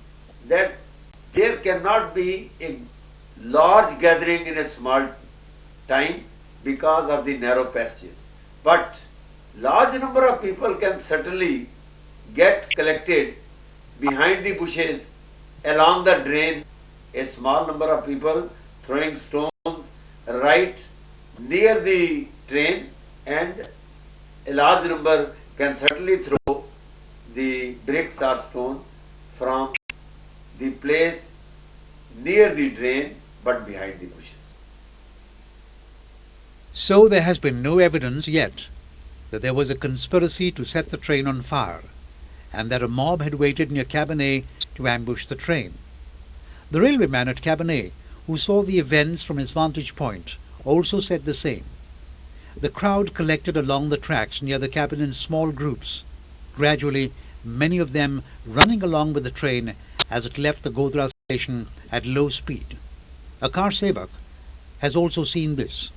that there cannot be a large gathering in a small time because of the narrow passages. But large number of people can certainly get collected behind the bushes, along the drain. A small number of people throwing stones right near the train, and a large number can certainly throw the bricks or stone from the place near the drain but behind the bushes. So there has been no evidence yet that there was a conspiracy to set the train on fire, and that a mob had waited near Cabernet to ambush the train. The railway man at Cabernet, who saw the events from his vantage point, also said the same. The crowd collected along the tracks near the cabin in small groups, gradually many of them running along with the train as it left the Godhra station at low speed. A car sevak has also seen this.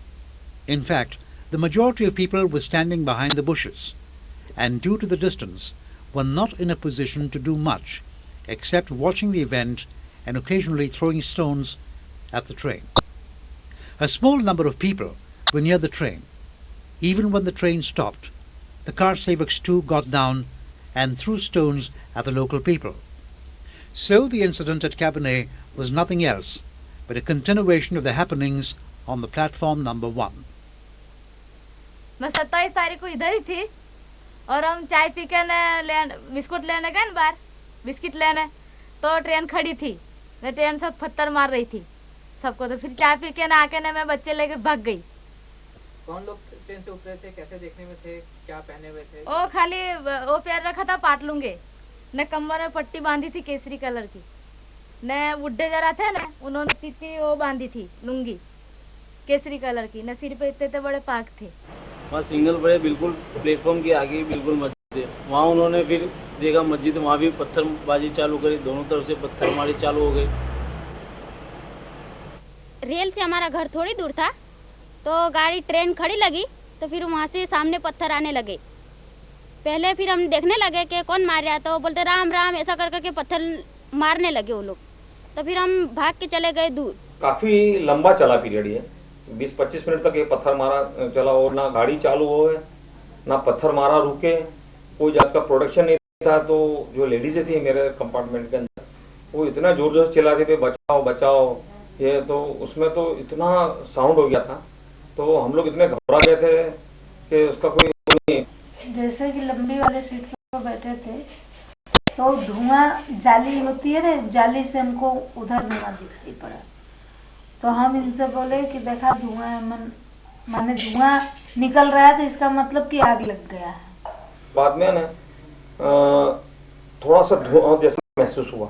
In fact, the majority of people were standing behind the bushes, and due to the distance, were not in a position to do much except watching the event and occasionally throwing stones at the train. A small number of people were near the train. Even when the train stopped, the car sevaks too got down and threw stones at the local people. So the incident at Cabernet was nothing else but a continuation of the happenings on the platform number 1. मैं 27 तारीख को इधर ही थी और हम चाय P के biscuit लेने गए बाहर बिस्किट लेने, तो ट्रेन खड़ी थी। मैं ट्रेन सब पत्थर मार रही थी सबको, तो फिर चाय पी के आके मैं बच्चे लेके भाग गई। कौन लोग ट्रेन से उतरे थे, कैसे देखने में थे, क्या पहने हुए थे? ओ खाली वो पैर रखा था पाटलूंगे, न कमर में पट्टी बांधी थी केसरी कलर की, न बुड्ढे जरा थे न उन्होंने तीती वो बांधी थी लुंगी केसरी कलर की, न सिर पे इतने बड़े पाक थे। वहाँ सिंगल बड़े बिल्कुल प्लेटफॉर्म के आगे बिल्कुल मस्जिद है, वहाँ उन्होंने फिर देखा मस्जिद, वहाँ भी पत्थरबाजी चालू करी, दोनों तरफ से पत्थरमारी चालू हो गई। रेल से हमारा घर थोड़ी दूर था, तो गाड़ी ट्रेन खड़ी लगी, तो फिर वहाँ से सामने पत्थर आने लगे। पहले फिर हम देखने लगे कि कौन मार रहा, तो बोलते राम राम ऐसा कर करके पत्थर मारने लगे वो लोग, तो फिर हम भाग के चले गए दूर। काफी लंबा चला पीरियड ये, 20-25 मिनट तक ये पत्थर मारा चला, और ना गाड़ी चालू हो ना पत्थर मारा रुके, कोई जात का प्रोडक्शन नहीं था। तो जो लेडीज थी मेरे कंपार्टमेंट के अंदर, वो इतना जोर जोर से चिल्लाते थे बचाओ बचाओ ये, तो उसमें तो इतना साउंड हो गया था, तो हम लोग इतने घबरा गए थे कि उसका कोई नहीं। जैसे कि लंबी वाले सीट पर बैठे थे, तो धुआं जाली होती है ना, जाली से हमको उधर धुआं दिखाई पड़ा, तो हम इनसे बोले कि देखा धुआं माने धुआं निकल रहा है, तो इसका मतलब कि आग लग गया है। बाद में ना थोड़ा सा धुआं जैसा महसूस हुआ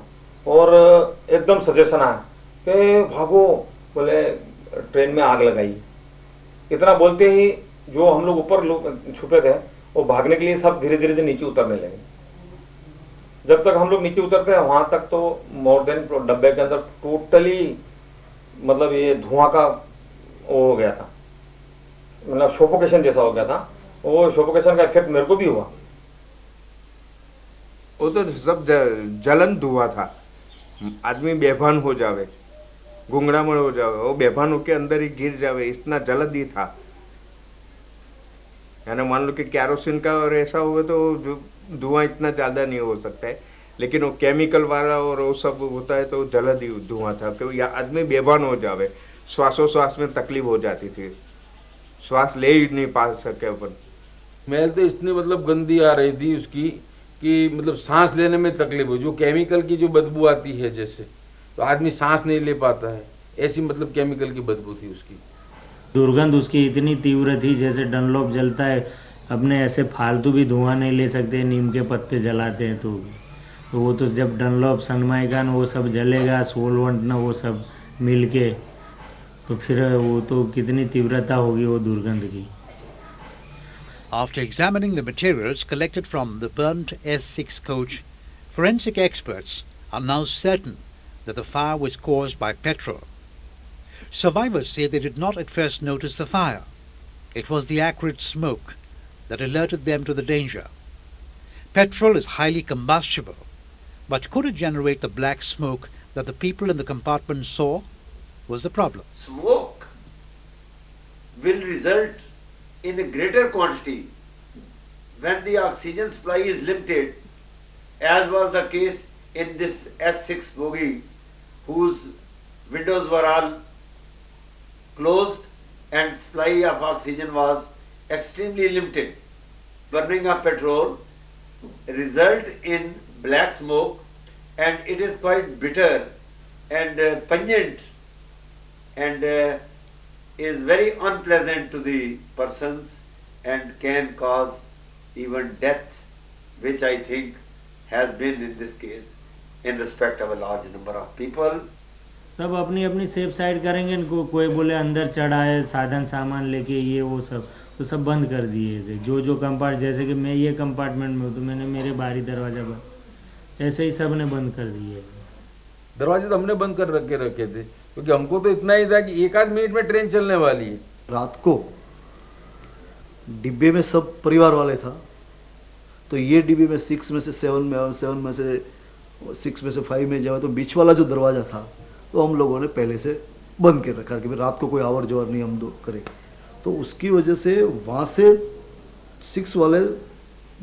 और एकदम सजेशन आया कि भागो, बोले ट्रेन में आग लगाई। इतना बोलते ही जो हम लोग ऊपर छुपे थे वो भागने के लिए सब धीरे धीरे नीचे उतरने लगे। जब तक हम लोग नीचे उतरते हैं वहां तक तो मोर देन डब्बे के अंदर टोटली मतलब ये धुआं का वो हो गया था, मतलब सोफोकेशन जैसा हो गया था। वो सोफोकेशन का इफेक्ट मेरे को भी हुआ। वो तो सब जलन धुआं था, आदमी बेभान हो जावे, गुंगड़ामड़ हो जावे, वो बेभान होके अंदर ही गिर जावे, इतना जल्द ही था। यानी मान लो कि कैरोसिन का और ऐसा हुआ तो धुआं इतना ज्यादा नहीं हो सकता है, लेकिन वो केमिकल वाला और वो सब होता है तो जल्द ही धुआं था, क्योंकि आदमी बेभान हो जावे, श्वासोश्वास में तकलीफ हो जाती थी, श्वास ले ही नहीं पा सके अपन। स्मेल तो इतनी मतलब गंदी आ रही थी उसकी कि मतलब सांस लेने में तकलीफ हो, जो केमिकल की जो बदबू आती है जैसे, तो आदमी सांस नहीं ले पाता है, ऐसी मतलब केमिकल की बदबू थी उसकी। दुर्गंध उसकी इतनी तीव्र थी, जैसे डनलॉप जलता है, अपने ऐसे फालतू भी धुआं नहीं ले सकते, नीम के पत्ते जलाते हैं तो वो तो जब डनलॉप सनमाइकान वो सब जलेगा, सोलवंट ना वो सब मिल के, तो फिर वो तो कितनी तीव्रता होगी वो दुर्गंध की। After examining the materials collected from the burnt S6 coach, forensic experts are now certain that the fire was caused by petrol. Survivors say they did not at first notice the fire. It was the acrid smoke that alerted them to the danger. Petrol is highly combustible, but could it generate the black smoke that the people in the compartment saw was the problem. Smoke will result in a greater quantity when the oxygen supply is limited, as was the case in this S6 bogie, whose windows were all closed and supply of oxygen was extremely limited. Burning of petrol result in black smoke, and it is quite bitter and pungent and is very unpleasant to the persons and can cause even death, which I think has been in this case in respect of a large number of people. सब अपनी अपनी safe side करेंगे, इनको कोई बोले अंदर चढ़ाए साधन सामान लेके ये वो सब तो सब बंद कर दिए थे। जो कंपार्ट, जैसे कि मैं ये कंपार्टमेंट में हूँ तो मैंने मेरे बाहरी दरवाजा बंद, ऐसे ही सब ने बंद कर दिए। दरवाजे तो हमने बंद कर रखे थे, क्योंकि हमको तो इतना ही था कि एक आध मिनट में ट्रेन चलने वाली है। रात को डिब्बे में सब परिवार वाले था, तो ये डिब्बे में 6 में से 7 में और 7 में से 6 में से 5 में जाए, तो बीच वाला जो दरवाज़ा था तो हम लोगों ने पहले से बंद कर रखा कि रात को कोई आवर जवर नहीं हम दो करें। तो उसकी वजह से वहाँ से 6 वाले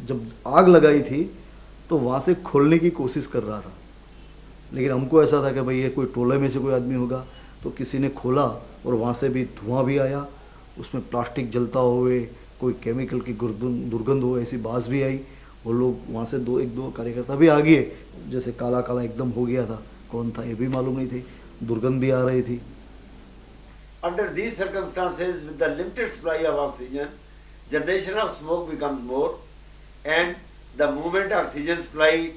जब आग लगाई थी तो वहाँ से खोलने की कोशिश कर रहा था, लेकिन हमको ऐसा था कि भाई ये कोई टोले में से कोई आदमी होगा, तो किसी ने खोला और वहाँ से भी धुआं भी आया, उसमें प्लास्टिक जलता हुए कोई केमिकल की दुर्गंध हो ऐसी बास भी आई। वो लोग वहाँ से एक दो कार्यकर्ता भी आ गए, जैसे काला काला एकदम हो गया था, कौन था ये भी मालूम नहीं थी, दुर्गंध भी आ रही थी। Under these circumstances, with the limited supply of oxygen, generation of smoke becomes more, and the moment oxygen supply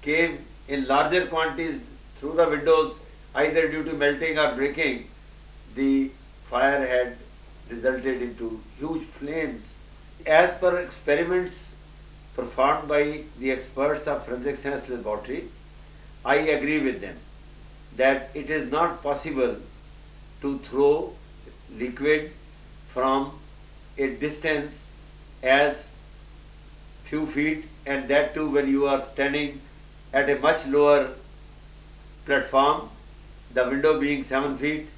came in larger quantities through the windows, either due to melting or breaking, the fire had resulted into huge flames. As per experiments performed by the experts of Forensic Science Laboratory, I agree with them that it is not possible to throw liquid from a distance as few feet, and that too when you are standing at a much lower platform, the window being 7 feet.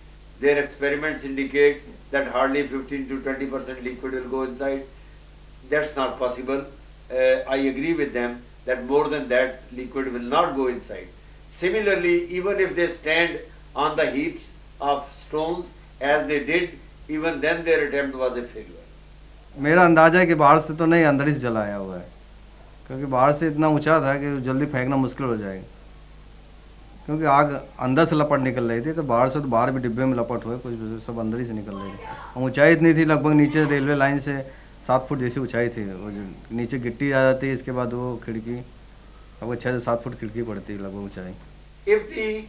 Their experiments indicate that hardly 15 to 20% liquid will go inside. That's not possible. I agree with them that more than that liquid will not go inside. Similarly, even if they stand on the heaps of stones as they did, even then their attempt was a failure. मेरा अंदाजा है कि बाहर से तो नहीं, अंदर ही जलाया हुआ है, क्योंकि बाहर से इतना ऊंचा था कि जल्दी फेंकना मुश्किल हो जाएगा, क्योंकि आग अंदर से लपट निकल रही थी, तो बाहर भी डिब्बे में लपट हुए, कुछ सब अंदर ही से निकल रही थी। ऊंचाई इतनी थी, लगभग नीचे रेलवे लाइन से 7 फुट जैसी ऊंचाई थी, वो नीचे गिट्टी आ जाती है, इसके बाद वो खिड़की अब 6 से 7 फुट खिड़की पड़ती है लगभग ऊंचाई। If the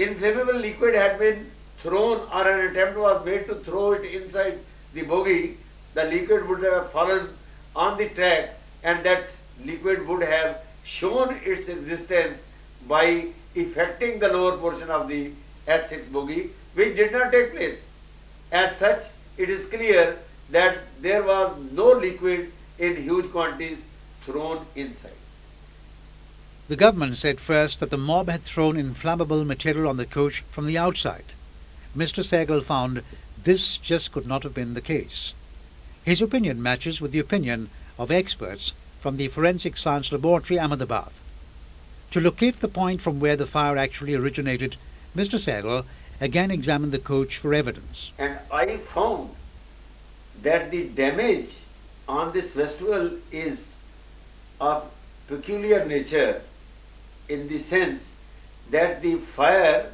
inflammable liquid had been thrown or an attempt was made to throw it inside the bogie, the liquid would have fallen on the track, and that liquid would have shown its existence by affecting the lower portion of the S6 bogie, which did not take place. As such, it is clear that there was no liquid in huge quantities thrown inside. The government said first that the mob had thrown inflammable material on the coach from the outside. Mr. Sehgal found this just could not have been the case. His opinion matches with the opinion of experts from the Forensic Science Laboratory, Ahmedabad. To locate the point from where the fire actually originated, Mr. Sehgal again examined the coach for evidence. And I found that the damage on this festival is of peculiar nature in the sense that the fire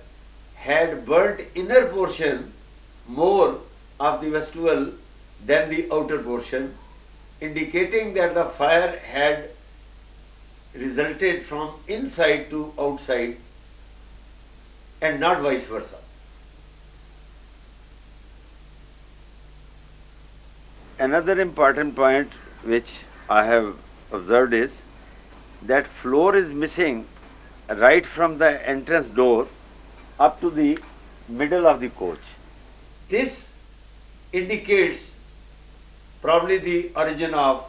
had burnt inner portion more of the vestibule than the outer portion, indicating that the fire had resulted from inside to outside and not vice versa. Another important point which I have observed is that floor is missing right from the entrance door up to the middle of the coach. This indicates probably the origin of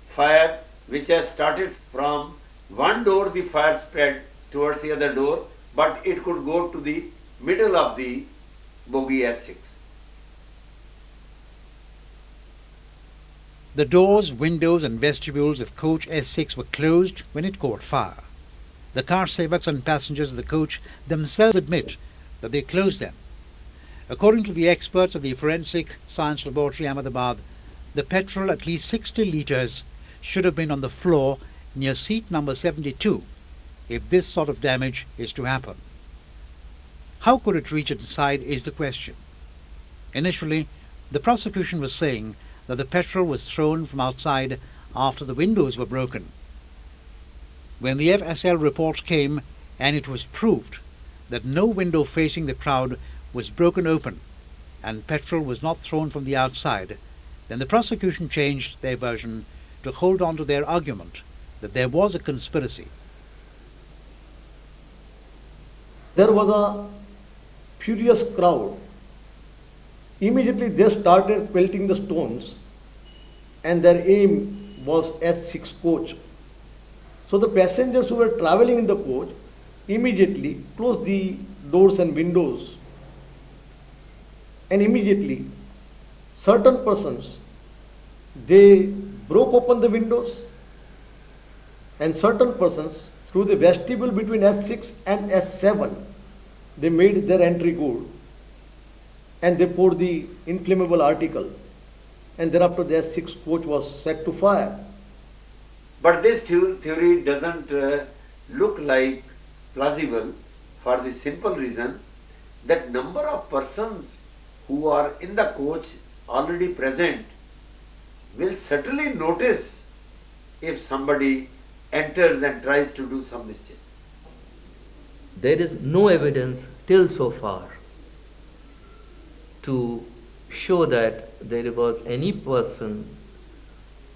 fire, which has started from one door, the fire spread towards the other door, but it could go to the middle of the bogie S6. The doors, windows and vestibules of coach S6 were closed when it caught fire. The car sevaks and passengers of the coach themselves admit that they closed them. According to the experts of the Forensic Science Laboratory, Ahmedabad, the petrol, at least 60 litres, should have been on the floor near seat number 72 if this sort of damage is to happen. How could it reach inside is the question. Initially, the prosecution was saying that the petrol was thrown from outside after the windows were broken. When the FSL report came and it was proved that no window facing the crowd was broken open and petrol was not thrown from the outside, then the prosecution changed their version to hold on to their argument that there was a conspiracy. There was a furious crowd. Immediately they started pelting the stones and their aim was S6 coach. So the passengers who were traveling in the coach immediately closed the doors and windows, and immediately certain persons, they broke open the windows, and certain persons through the vestibule between S6 and S7, they made their entry good and they poured the inflammable article, and thereafter the S6 coach was set to fire. But this theory doesn't look like plausible for the simple reason that number of persons who are in the coach already present will certainly notice if somebody enters and tries to do some mischief. There is no evidence till so far to show that there was any person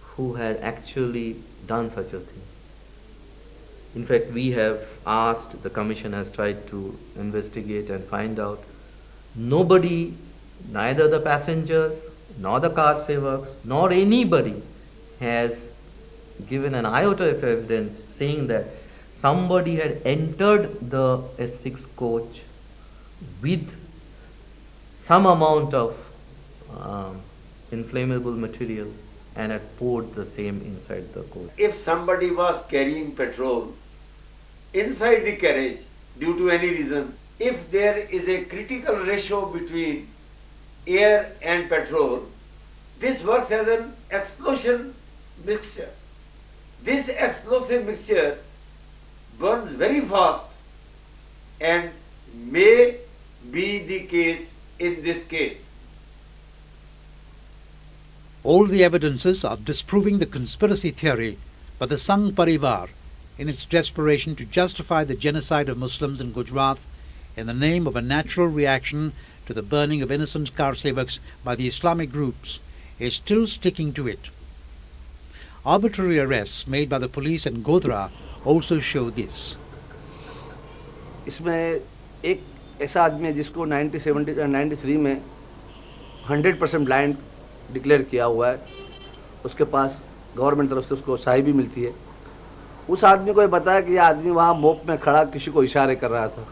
who had actually done such a thing. In fact, we have asked, the commission has tried to investigate and find out. Nobody, neither the passengers, nor the car sevaks, nor anybody has given an iota of evidence saying that somebody had entered the S6 coach with some amount of inflammable material and had poured the same inside the coach. If somebody was carrying petrol inside the carriage due to any reason, if there is a critical ratio between air and petrol, this works as an explosion mixture. This explosive mixture burns very fast and may be the case in this case. All the evidences are disproving the conspiracy theory by the Sangh Parivar in its desperation to justify the genocide of Muslims in Gujarat in the name of a natural reaction to the burning of innocent car sevaks by the Islamic groups is still sticking to it. Arbitrary arrests made by the police in Godhra also show this. इसमें एक ऐसा आदमी है जिसको 93 में 100% blind declare किया हुआ है, उसके पास गवर्नमेंट तरफ से उसको शाही भी मिलती है। उस आदमी को ये बताया कि यह आदमी वहाँ मोप में खड़ा किसी को इशारे कर रहा था।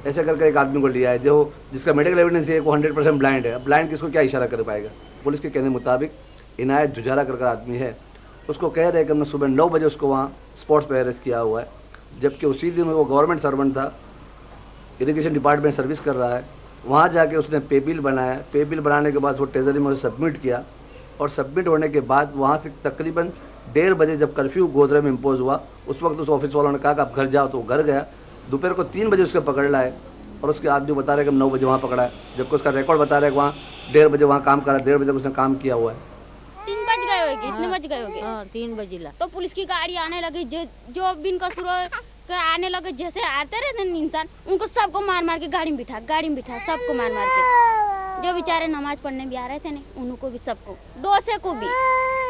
ऐसे करके एक आदमी को लिया है जो जिसका मेडिकल एविडेंस है वो 100% ब्लाइंड है। ब्लाइंड किसको क्या इशारा कर पाएगा? पुलिस के कहने मुताबिक इनायत जुजारा करके आदमी है, उसको कह रहे हैं कि हमने सुबह 9 बजे उसको वहाँ स्पॉट्स पर अरेस्ट किया हुआ है, जबकि उसी दिन वो गवर्नमेंट सर्वेंट था, इरिगेशन डिपार्टमेंट सर्विस कर रहा है। वहाँ जाके उसने पे बिल बनाया, पे बिल बनाने के बाद वो ट्रेजरी में उसे सबमिट किया और सबमिट होने के बाद वहाँ से तकरीबन 1:30 बजे जब कर्फ्यू गोधरा में इम्पोज हुआ, उस वक्त उस ऑफिस वालों ने कहा कि आप घर जाओ, तो वो घर गया। दोपहर को 3 बजे उसको पकड़ लाए और उसके आदमी बता रहे कि हम 9 बजे वहाँ पकड़ा है, जबकि उसका रिकॉर्ड बता रहे कि वहाँ 1:30 बजे वहाँ काम करा, 1:30 बजे उसने काम किया हुआ है। 3 बज गए होंगे, इतने बज गए होंगे। हाँ 3 बजे ला तो पुलिस की गाड़ी आने लगी, जो बिन कसूर आने लगे, जैसे आते रहते इंसान उनको सबको मार मार के गाड़ी में बिठा सबको मार मार के, जो बेचारे नमाज पढ़ने भी आ रहे थे नहीं उनको भी, सबको डोसे को भी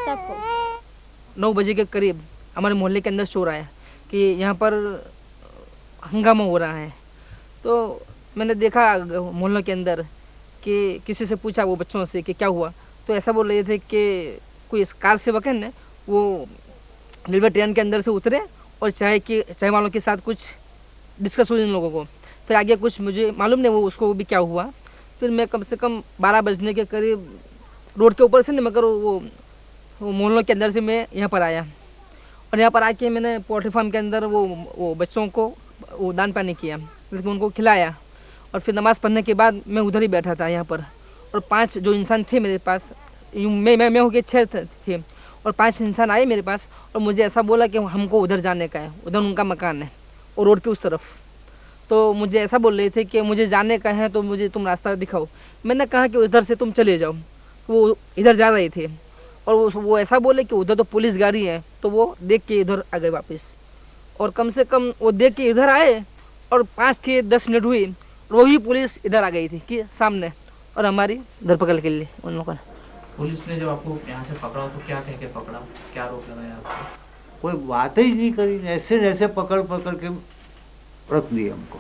सबको। 9 बजे के करीब हमारे मोहल्ले के अंदर शोर आया कि यहाँ पर हंगामा हो रहा है। तो मैंने देखा मोहल्ले के अंदर कि किसी से पूछा वो बच्चों से कि क्या हुआ, तो ऐसा बोल रहे थे कि कोई कार सेवक है ना वो रेलवे ट्रेन के अंदर से उतरे और चाय वालों के साथ कुछ डिस्कस हुई इन लोगों को। फिर आगे कुछ मुझे मालूम नहीं वो उसको भी क्या हुआ। फिर मैं कम से कम 12 बजने के करीब रोड के ऊपर से नहीं मगर वो मोहल्लों के अंदर से मैं यहाँ पर आया और यहाँ पर आके मैंने पोल्ट्री फार्म के अंदर वो बच्चों को वो दान पानी किया, लेकिन उनको खिलाया और फिर नमाज़ पढ़ने के बाद मैं उधर ही बैठा था यहाँ पर। और 5 जो इंसान थे मेरे पास, मैं हो गए 6 थे और 5 इंसान आए मेरे पास और मुझे ऐसा बोला कि हमको उधर जाने का है, उधर उनका मकान है और रोड के उस तरफ। तो मुझे ऐसा बोल रहे थे कि मुझे जाने का है तो मुझे तुम रास्ता दिखाओ। मैंने कहा कि उधर से तुम चले जाओ। वो इधर जा रहे थे और वो ऐसा बोले कि उधर तो पुलिस गाड़ी है, तो वो देख के इधर आ गए वापस। और कम से कम वो देख के इधर आए और 5 से 10 मिनट हुई और वही पुलिस इधर आ गई थी कि सामने और हमारी धरपकड़ के लिए उन लोगों ने। पुलिस ने जब आपको यहाँ से पकड़ा तो क्या कह के पकड़ा, क्या रोक लगाया आपको? कोई बात ही नहीं करी, ऐसे पकड़ के रख दिए हमको।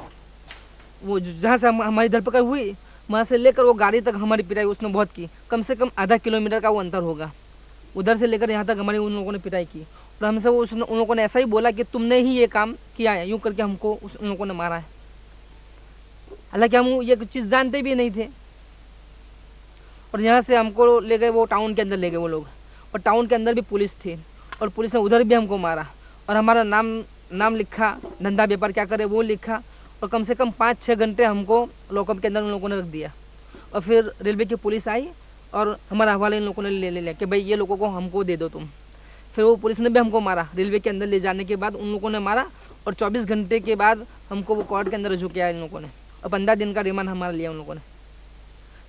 वो जहाँ से हमारी धरपकड़ हुई वहाँ से लेकर वो गाड़ी तक हमारी पिटाई उसने बहुत की, कम से कम आधा किलोमीटर का वो अंतर होगा। उधर से लेकर यहाँ तक हमारी उन लोगों ने पिटाई की और हमसे उन लोगों ने ऐसा ही बोला कि तुमने ही ये काम किया है, यूँ करके हमको उन लोगों ने मारा है। हालांकि हम ये चीज़ जानते भी नहीं थे। और यहाँ से हमको ले गए, वो टाउन के अंदर ले गए वो लोग, और टाउन के अंदर भी पुलिस थी और पुलिस ने उधर भी हमको मारा और हमारा नाम लिखा, धंधा व्यापार क्या करे वो लिखा और कम से कम 5-6 घंटे हमको लॉकअप के अंदर उन लोगों ने रख दिया। और फिर रेलवे की पुलिस आई और हमारा हवाले इन लोगों ने ले लिया कि भाई ये लोगों को हमको दे दो तुम। फिर वो पुलिस ने भी हमको मारा, रेलवे के अंदर ले जाने के बाद उन लोगों ने मारा और 24 घंटे के बाद हमको वो कोर्ट के अंदर रजू किया इन लोगों ने और 15 दिन का रिमांड हमारा लिया उन लोगों ने।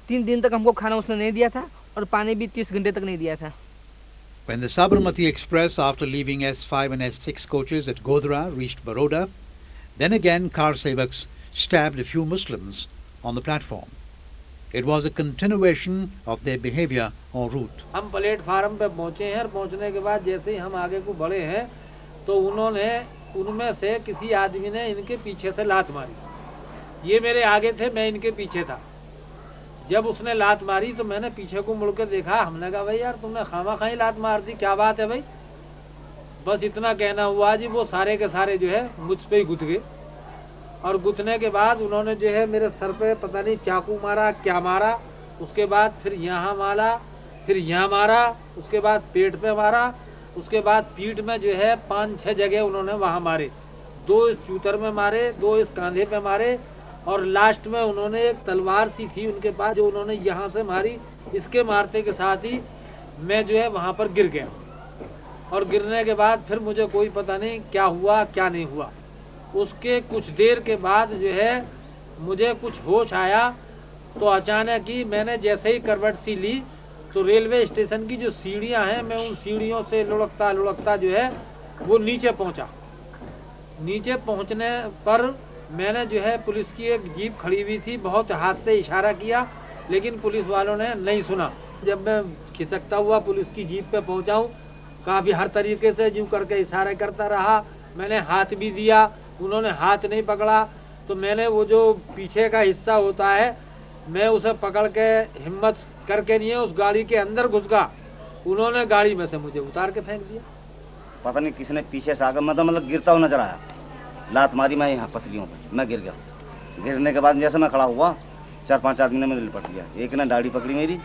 3 दिन तक हमको खाना उसने नहीं दिया था और पानी भी 30 घंटे तक नहीं दिया था। When the Sabarmati Express, after leaving S5 and S6 coaches at Godhra, reached Baroda, then again car sevaks stabbed a few Muslims on the platform. It was a continuation of their behavior en route. हम platform पे पहुंचे हैं और पहुंचने के बाद जैसे ही हम आगे को बढ़े हैं तो उनमें से किसी आदमी ने इनके पीछे से लात मारी। ये मेरे आगे थे, मैं इनके पीछे था। जब उसने लात मारी तो मैंने पीछे को मुड़ के देखा। हमने कहा भाई यार तुमने खामा ही लात मार दी, क्या बात है भाई? बस इतना कहना हुआ जी, वो सारे के सारे जो है मुझ पे ही गुथ गए और गुथने के बाद उन्होंने जो है मेरे सर पे पता नहीं चाकू मारा क्या मारा, उसके बाद फिर यहाँ मारा, फिर यहाँ मारा, उसके बाद पेट पे मारा, उसके बाद पीठ में जो है 5-6 जगह उन्होंने वहाँ मारे। 2 इस चूतर में मारे, 2 इस कांधे पे मारे और लास्ट में उन्होंने एक तलवार सी थी उनके पास जो उन्होंने यहाँ से मारी। इसके मारते के साथ ही मैं जो है वहाँ पर गिर गया और गिरने के बाद फिर मुझे कोई पता नहीं क्या हुआ क्या नहीं हुआ। उसके कुछ देर के बाद जो है मुझे कुछ होश आया तो अचानक ही मैंने जैसे ही करवट सी ली तो रेलवे स्टेशन की जो सीढ़ियाँ हैं, मैं उन सीढ़ियों से लुढ़कता जो है वो नीचे पहुँचा। नीचे पहुँचने पर मैंने जो है पुलिस की एक जीप खड़ी हुई थी, बहुत हाथ से इशारा किया लेकिन पुलिस वालों ने नहीं सुना। जब मैं खिसकता हुआ पुलिस की जीप पे पहुंचा हूँ, काफी हर तरीके से यूं करके इशारे करता रहा। मैंने हाथ भी दिया, उन्होंने हाथ नहीं पकड़ा, तो मैंने वो जो पीछे का हिस्सा होता है, मैं उसे पकड़ के हिम्मत करके नहीं उस गाड़ी के अंदर घुस गया। उन्होंने गाड़ी में से मुझे उतार के फेंक दिया। पता नहीं किसने पीछे से आकर मतलब गिरता हुआ नजर आया, लात मारी, मैं यहाँ पसलियों पर मैं गिर गया। गिरने के बाद जैसे मैं खड़ा हुआ, 4-5 आदमी ने मुझे लिपट लिया। एक ने दाढ़ी पकड़ी मेरी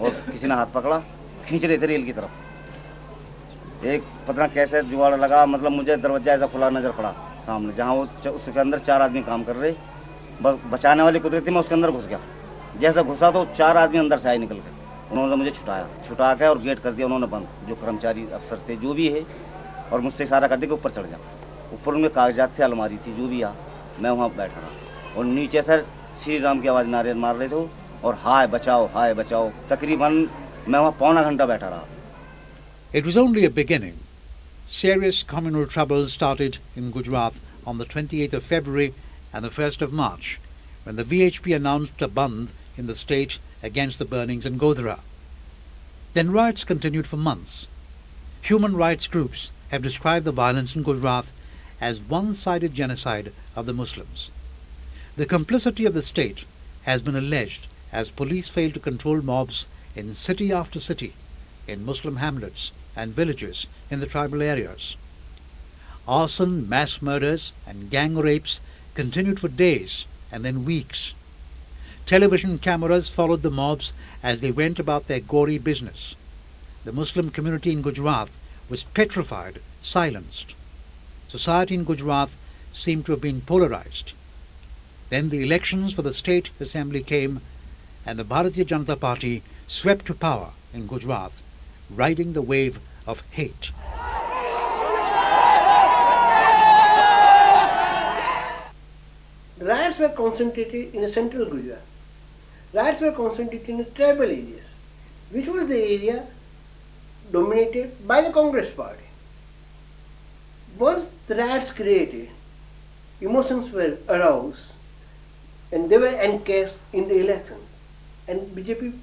और किसी ने हाथ पकड़ा, खींच रहे थे रेल की तरफ। एक पता कैसे जुगाड़ लगा, मतलब मुझे दरवाजा ऐसा खुला नजर पड़ा सामने, जहाँ वो उसके अंदर 4 आदमी काम कर रहे, बचाने वाली कुदरती मैं उसके अंदर घुस गया। जैसे घुसा तो 4 आदमी अंदर से आए निकल के, उन्होंने मुझे छुटा के और गेट कर दिया उन्होंने बंद, जो कर्मचारी अफसर थे जो भी है, और मुझसे इशारा कर दिया कि ऊपर चढ़ जा। ऊपर उनमें कागजात थे, अलमारी थी, जो भी आ, मैं वहाँ बैठा रहा और नीचे से श्री राम की आवाज़ नारे मार रहे थे और हाय बचाओ। तकरीबन मैं वहाँ पौना घंटा बैठा रहा। It was only a beginning. Serious communal trouble started in Gujarat on the 28th of February and the 1st of March, when the VHP announced a Bandh in the state against the burnings in Godhra. Then riots continued for months. Human rights groups have described the violence in Gujarat as one-sided genocide of the Muslims. The complicity of the state has been alleged as police failed to control mobs in city after city, in Muslim hamlets and villages in the tribal areas. Arson, mass murders and gang rapes continued for days and then weeks. Television cameras followed the mobs as they went about their gory business. The Muslim community in Gujarat was petrified, silenced. Society in Gujarat seemed to have been polarized. Then the elections for the state assembly came and the Bharatiya Janata Party swept to power in Gujarat, riding the wave of hate. Riots were concentrated in central Gujarat. Riots were concentrated in tribal areas, which was the area dominated by the Congress party. Once the riots created, emotions were aroused and they were encased in the elections, and BJP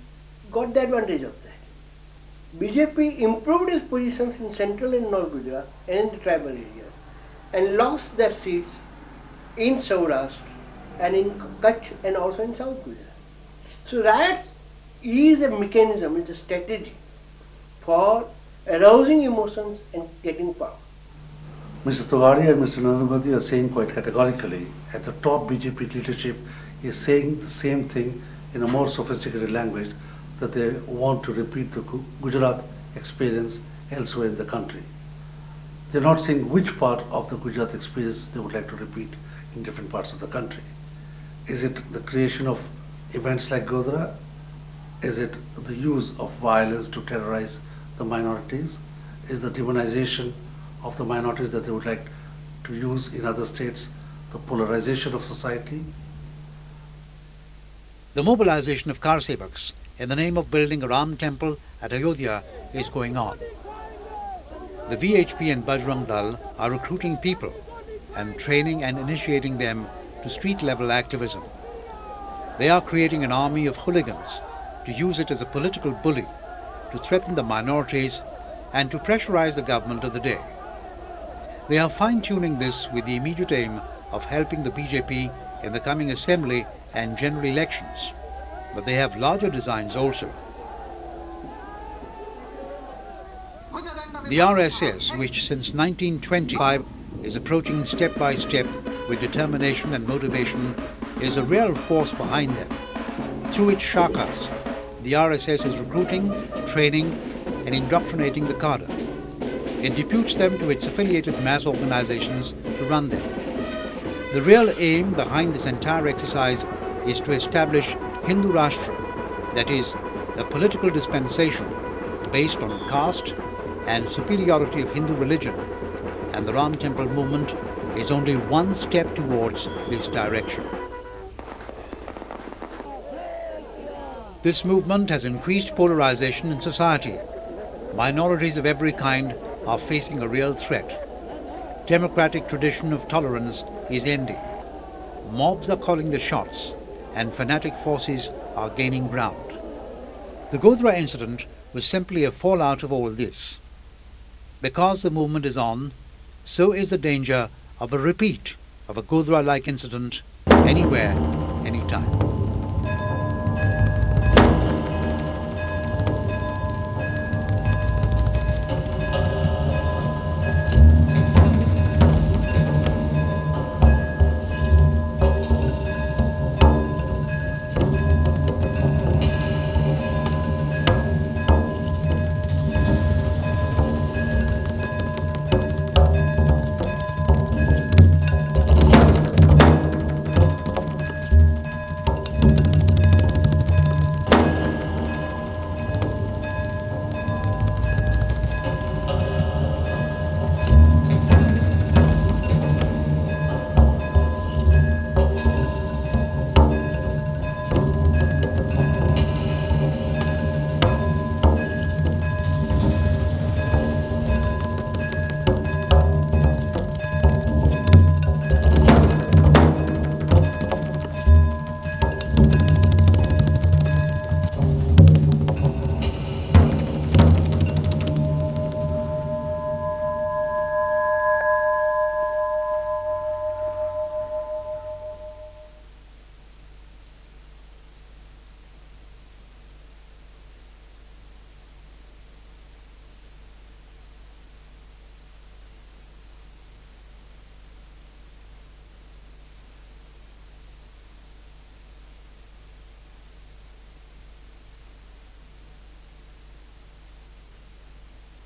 got the advantage of that. BJP improved its positions in central and north Gujarat and in the tribal areas and lost their seats in Saurashtra and in Kutch and also in South Gujarat. So riots is a mechanism, it's a strategy for arousing emotions and getting power. Mr. Tiwari and Mr. Narendra Modi are saying quite categorically, at the top BJP leadership is saying the same thing in a more sophisticated language, that they want to repeat the Gujarat experience elsewhere in the country. They're not saying which part of the Gujarat experience they would like to repeat in different parts of the country. Is it the creation of events like Godhra? Is it the use of violence to terrorize the minorities? Is the demonization of the minorities that they would like to use in other states, the polarization of society? The mobilization of car sevaks in the name of building a Ram temple at Ayodhya is going on. The VHP and Bajrang Dal are recruiting people and training and initiating them to street-level activism. They are creating an army of hooligans to use it as a political bully, to threaten the minorities and to pressurize the government of the day. They are fine-tuning this with the immediate aim of helping the BJP in the coming assembly and general elections, but they have larger designs also. The RSS, which since 1925 is approaching step by step with determination and motivation, is a real force behind them. Through its shakas, the RSS is recruiting, training and indoctrinating the cadre. It deputes them to its affiliated mass organizations to run them. The real aim behind this entire exercise is to establish Hindu Rashtra, that is, a political dispensation based on caste and superiority of Hindu religion, and the Ram Temple movement is only one step towards this direction. This movement has increased polarization in society. Minorities of every kind are facing a real threat. Democratic tradition of tolerance is ending. Mobs are calling the shots and fanatic forces are gaining ground. The Godhra incident was simply a fallout of all this. Because the movement is on, so is the danger of a repeat of a Godhra-like incident anywhere, anytime.